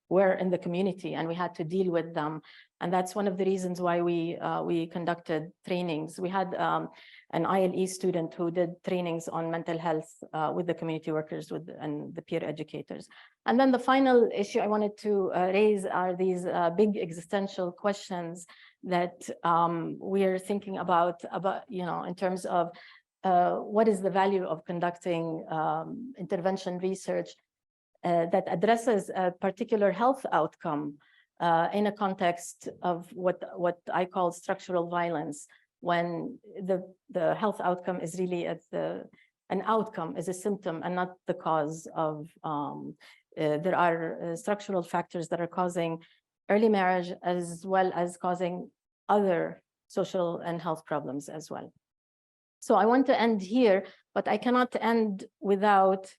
were in the community and we had to deal with them. And that's one of the reasons why we conducted trainings. We had an ILE student who did trainings on mental health with the community workers and the peer educators. And then the final issue I wanted to raise are these big existential questions that we're thinking about, in terms of what is the value of conducting intervention research that addresses a particular health outcome in a context of what I call structural violence, when the health outcome is really an outcome, is a symptom and not the cause of, there are structural factors that are causing early marriage as well as causing other social and health problems as well. So I want to end here, but I cannot end without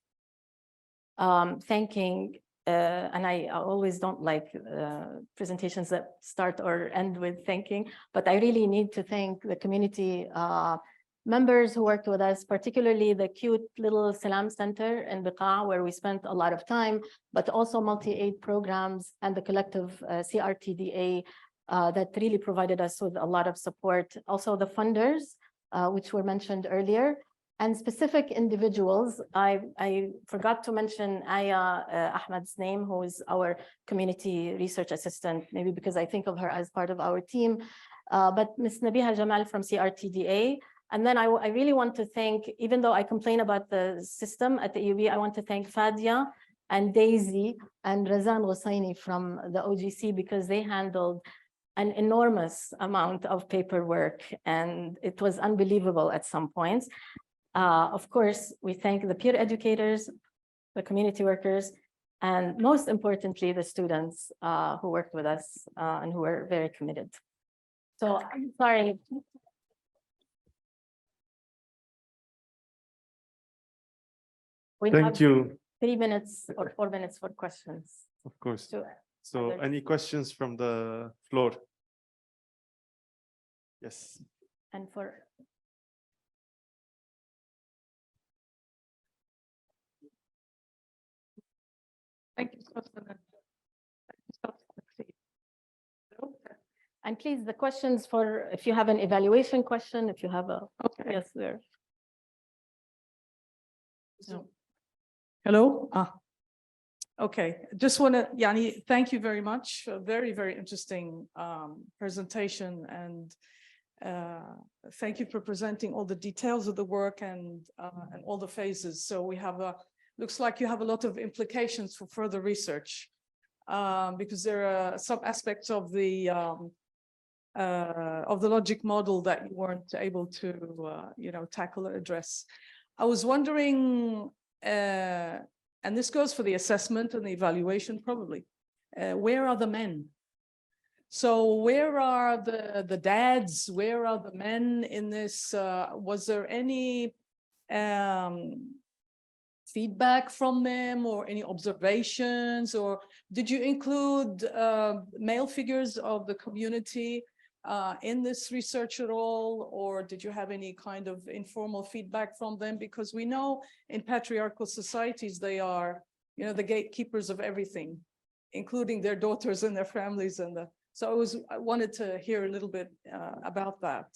thanking, and I always don't like presentations that start or end with thanking, but I really need to thank the community members who worked with us, particularly the cute little Salam Center in Biqa, where we spent a lot of time, but also multi-aid programs and the collective CRTDA that really provided us with a lot of support. Also the funders, which were mentioned earlier, and specific individuals. I forgot to mention Aya Ahmed's name, who is our community research assistant, maybe because I think of her as part of our team. but Ms. Nabiha Jamal from CRTDA. And then I really want to thank, even though I complain about the system at the EUB, I want to thank Fadia and Daisy and Razan Hosseini from the OGC, because they handled an enormous amount of paperwork, and it was unbelievable at some points. Of course, we thank the peer educators, the community workers, and most importantly, the students who worked with us and who were very committed. So I'm sorry. We Thank have you. 3 minutes or 4 minutes for questions. Of course. So, So others. any questions from the floor? Yes. and for Thank you, Sasha. and please, the questions for, if you have an evaluation question, if you have a, Okay. yes, there. Hello? Okay, just want to, Yani, thank you very much. A very, very interesting presentation, and thank you for presenting all the details of the work and all the phases. So we have looks like you have a lot of implications for further research, because there are some aspects of the logic model that you weren't able to, tackle or address. I was wondering, and this goes for the assessment and the evaluation probably, where are the men? So where are the dads? Where are the men in this? Was there any feedback from them or any observations, or did you include male figures of the community in this research at all, or did you have any kind of informal feedback from them? Because we know in patriarchal societies, they are, the gatekeepers of everything, including their daughters and their families. So I wanted to hear a little bit about that.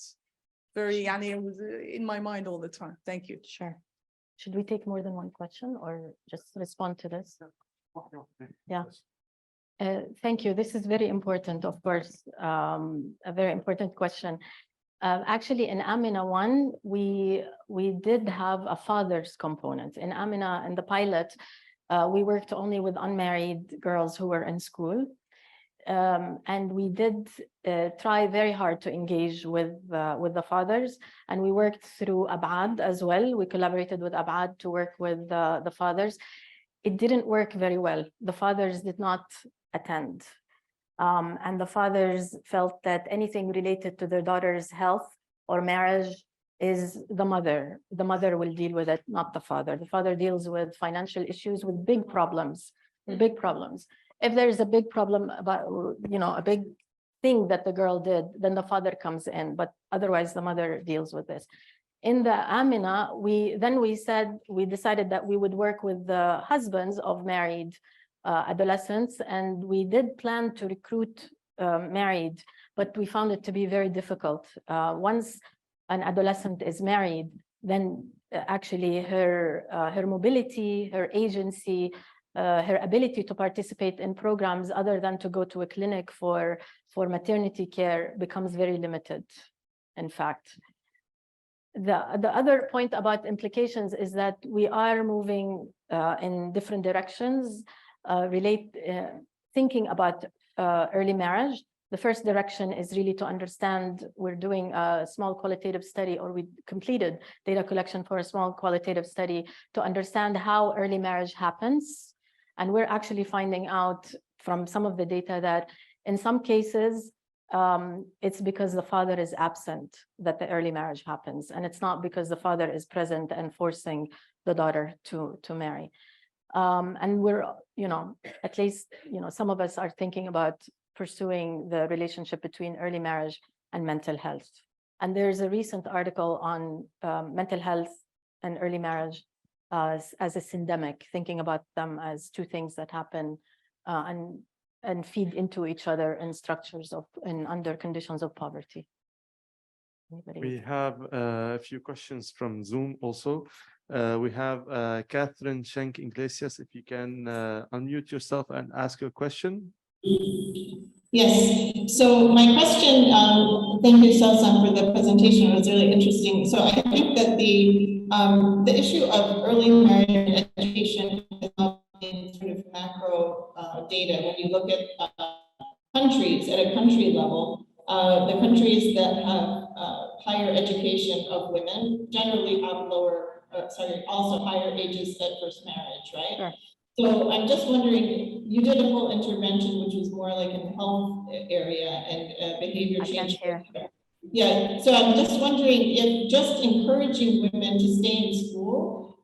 It was in my mind all the time. Thank you. Sure. Should we take more than one question or just respond to this? Yeah. Thank you. This is very important, of course, a very important question. Actually, in Amenah 1, we did have a father's component. In Amenah, in the pilot, we worked only with unmarried girls who were in school. And we did try very hard to engage with the fathers, and we worked through Abad as well. We collaborated with Abad to work with the fathers. It didn't work very well. The fathers did not attend. And the fathers felt that anything related to their daughter's health or marriage is the mother. The mother will deal with it, not the father. The father deals with financial issues, with big problems, big problems. If there's a big problem about, a big thing that the girl did, then the father comes in, but otherwise the mother deals with this. In the Amenah, we decided that we would work with the husbands of married adolescents, and we did plan to recruit married, but we found it to be very difficult. Once an adolescent is married, then actually her mobility, her agency, her ability to participate in programs other than to go to a clinic for maternity care becomes very limited, in fact. The other point about implications is that we are moving in different directions, thinking about early marriage. The first direction is really to understand, we're doing a small qualitative study, or we completed data collection for a small qualitative study to understand how early marriage happens. And we're actually finding out from some of the data that in some cases, it's because the father is absent that the early marriage happens. And it's not because the father is present and forcing the daughter to marry. And we're, at least, some of us are thinking about pursuing the relationship between early marriage and mental health. And there's a recent article on mental health and early marriage as a syndemic, thinking about them as two things that happen and feed into each other in structures under conditions of poverty. Anybody? We have a few questions from Zoom also. We have Catherine Schenk Iglesias. If you can unmute yourself and ask your question. Yes, so my question, thank you, Sawsan, for the presentation. It was really interesting. So I think that the issue of early marriage and education is not in sort of macro data. When you look at countries at a country level, the countries that have higher education of women generally have also higher ages at first marriage, right? Sure. So I'm just wondering, you did a whole intervention, which was more like in the health area and behavior I can't change. hear. Yeah, so I'm just wondering if just encouraging women to stay in school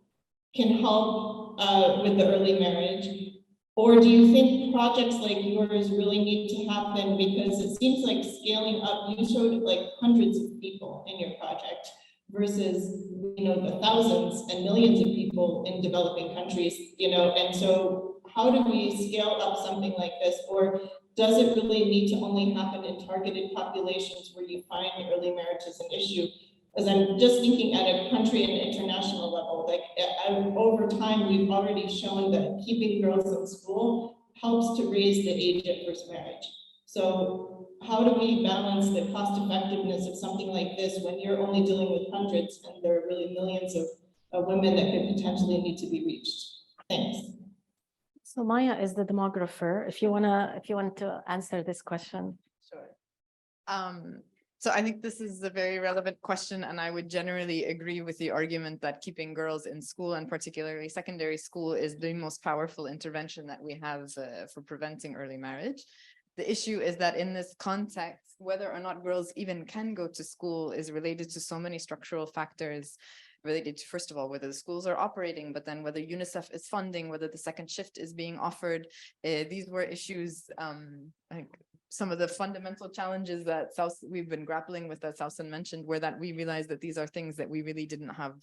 can help with the early marriage, or do you think projects like yours really need to happen, because it seems like scaling up, you showed like hundreds of people in your project versus, you know, the thousands and millions of people in developing countries, you know, and so how do we scale up something like this, or does it really need to only happen in targeted populations where you find early marriage as an issue? As I'm just thinking at a country and international level, like over time, we've already shown that keeping girls in school helps to raise the age at first marriage. So how do we balance the cost effectiveness of something like this when you're only dealing with hundreds and there are really millions of women that could potentially need to be reached? Thanks. So Maya is the demographer. If you want to answer this question. Sure. So I think this is a very relevant question, and I would generally agree with the argument that keeping girls in school, and particularly secondary school, is the most powerful intervention that we have for preventing early marriage. The issue is that in this context, whether or not girls even can go to school is related to so many structural factors related to, first of all, whether the schools are operating, but then whether UNICEF is funding, whether the second shift is being offered. These were issues, I think, some of the fundamental challenges that we've been grappling with, that Sawsan mentioned, were that we realized that these are things that we really didn't have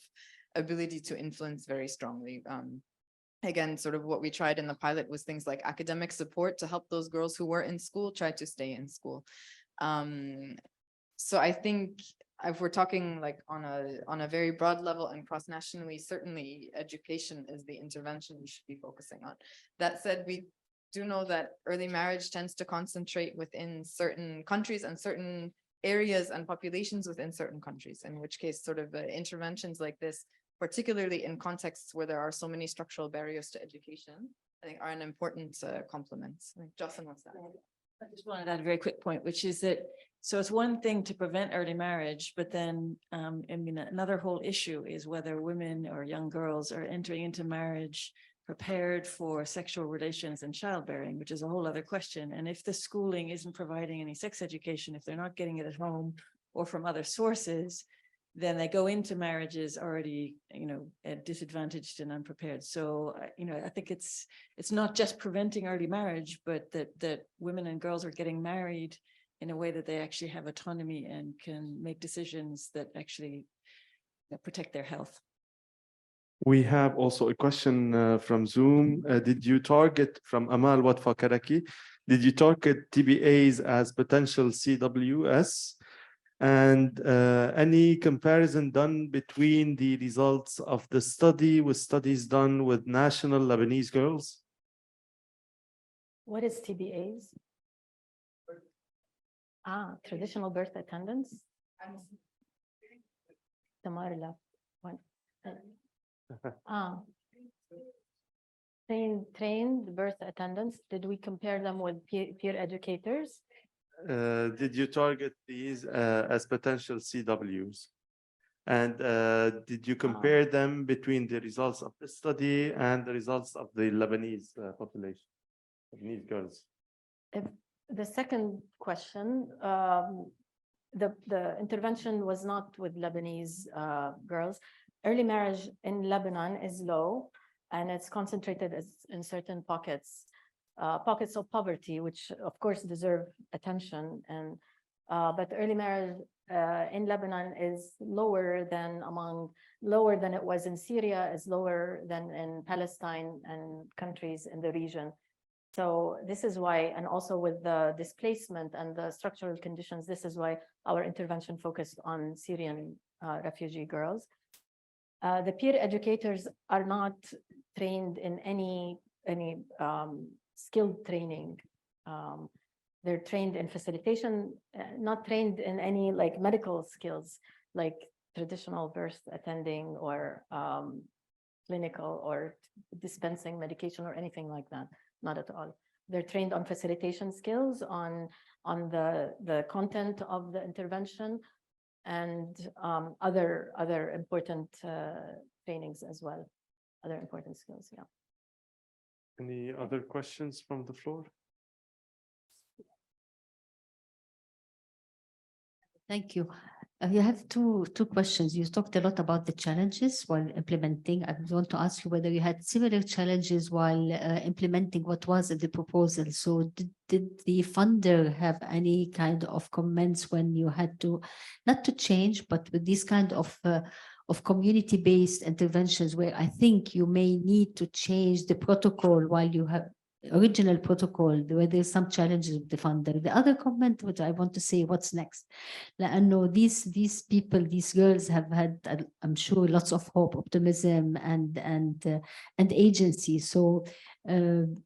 ability to influence very strongly. Again, sort of what we tried in the pilot was things like academic support to help those girls who were in school try to stay in school. So I think if we're talking like on a very broad level and cross-nationally, certainly education is the intervention we should be focusing on. That said, we do know that early marriage tends to concentrate within certain countries and certain areas and populations within certain countries, in which case sort of interventions like this, particularly in contexts where there are so many structural barriers to education, I think are an important complement. I think Jocelyn wants that. I just wanted to add a very quick point, which is that, so it's one thing to prevent early marriage, but then I mean, another whole issue is whether women or young girls are entering into marriage prepared for sexual relations and childbearing, which is a whole other question. And if the schooling isn't providing any sex education, if they're not getting it at home or from other sources, then they go into marriages already, you know, disadvantaged and unprepared. So, you know, I think it's not just preventing early marriage, but that women and girls are getting married in a way that they actually have autonomy and can make decisions that actually protect their health. We have also a question from Zoom. Did you target, from Amal Watfa-Karaki, did you target TBAs as potential CWS? And any comparison done between the results of the study with studies done with national Lebanese girls? What is TBAs? Traditional birth attendance. Tamarla. Trained birth attendants. Did we compare them with peer educators? Did you target these as potential CWs? And did you compare them between the results of the study and the results of the Lebanese population, Lebanese girls? The second question, the intervention was not with Lebanese girls. Early marriage in Lebanon is low, and it's concentrated in certain pockets of poverty, which of course deserve attention. And but early marriage in Lebanon is lower than it was in Syria, is lower than in Palestine and countries in the region. So this is why, and also with the displacement and the structural conditions, this is why our intervention focused on Syrian refugee girls. The peer educators are not trained in any skilled training. they're trained in facilitation, not trained in any like medical skills, like traditional birth attending or clinical or dispensing medication or anything like that. Not at all. They're trained on facilitation skills, on the content of the intervention, and other important trainings as well, other important skills. Yeah. Any other questions from the floor? Thank you. I have two questions. You talked a lot about the challenges while implementing. I want to ask you whether you had similar challenges while implementing what was in the proposal. So did the funder have any kind of comments when you had to, not to change, but with these kind of community-based interventions where I think you may need to change the protocol while you have original protocol, where there's some challenges with the funder. The other comment which I want to say, what's next? I know these people, these girls have had, I'm sure, lots of hope, optimism, and agency. So an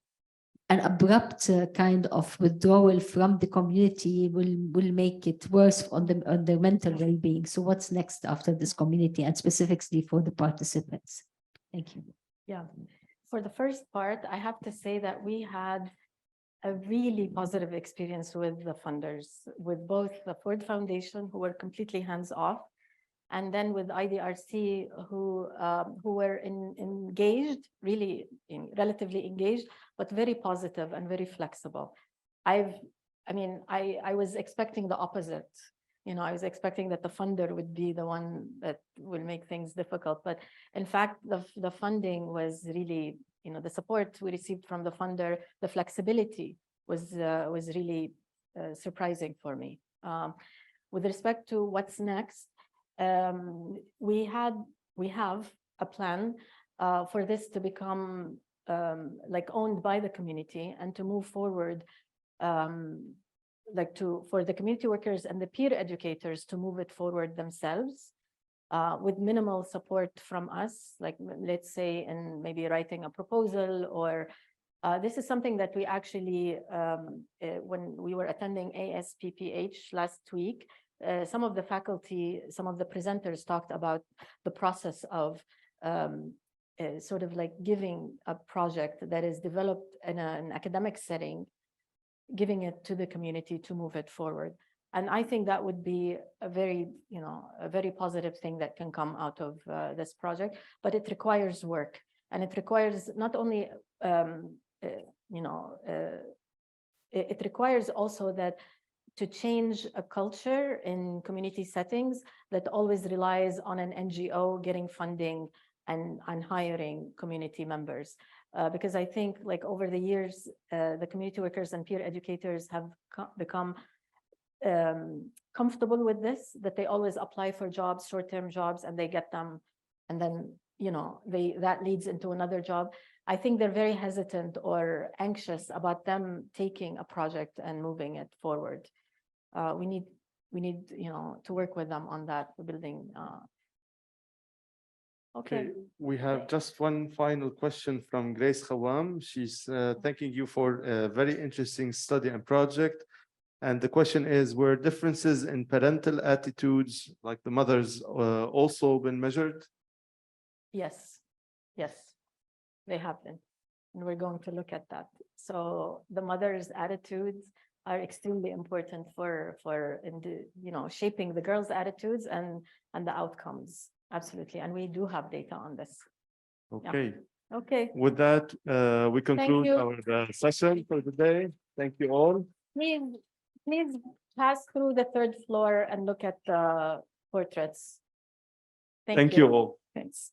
abrupt kind of withdrawal from the community will make it worse on their mental well-being. So what's next after this community, and specifically for the participants? Thank you. Yeah. For the first part, I have to say that we had a really positive experience with the funders, with both the Ford Foundation, who were completely hands-off, and then with IDRC, who were engaged, really relatively engaged, but very positive and very flexible. I was expecting the opposite. I was expecting that the funder would be the one that will make things difficult. But in fact, the funding was really, the support we received from the funder, the flexibility was really surprising for me. With respect to what's next, we have a plan for this to become like owned by the community and to move forward, for the community workers and the peer educators to move it forward themselves with minimal support from us, like let's say in maybe writing a proposal, or this is something that we actually, when we were attending ASPPH last week, some of the faculty, some of the presenters talked about the process of sort of like giving a project that is developed in an academic setting, giving it to the community to move it forward. And I think that would be a very positive thing that can come out of this project, but it requires work. And it requires not only, it requires also that to change a culture in community settings that always relies on an NGO getting funding and hiring community members. Because I think like over the years, the community workers and peer educators have become comfortable with this, that they always apply for jobs, short-term jobs, and they get them. And then, that leads into another job. I think they're very hesitant or anxious about them taking a project and moving it forward. We need, to work with them on that, building. Okay. We have just one final question from Grace Khawam. She's thanking you for a very interesting study and project. And the question is, were differences in parental attitudes, like the mothers, also been measured? Yes, they have been. And we're going to look at that. So the mother's attitudes are extremely important for shaping the girls' attitudes and the outcomes. Absolutely. And we do have data on this. Okay. Yeah. Okay. With that, we conclude our session for the day. Thank you all. Please pass through the third floor and look at the portraits. Thank you all. Thanks.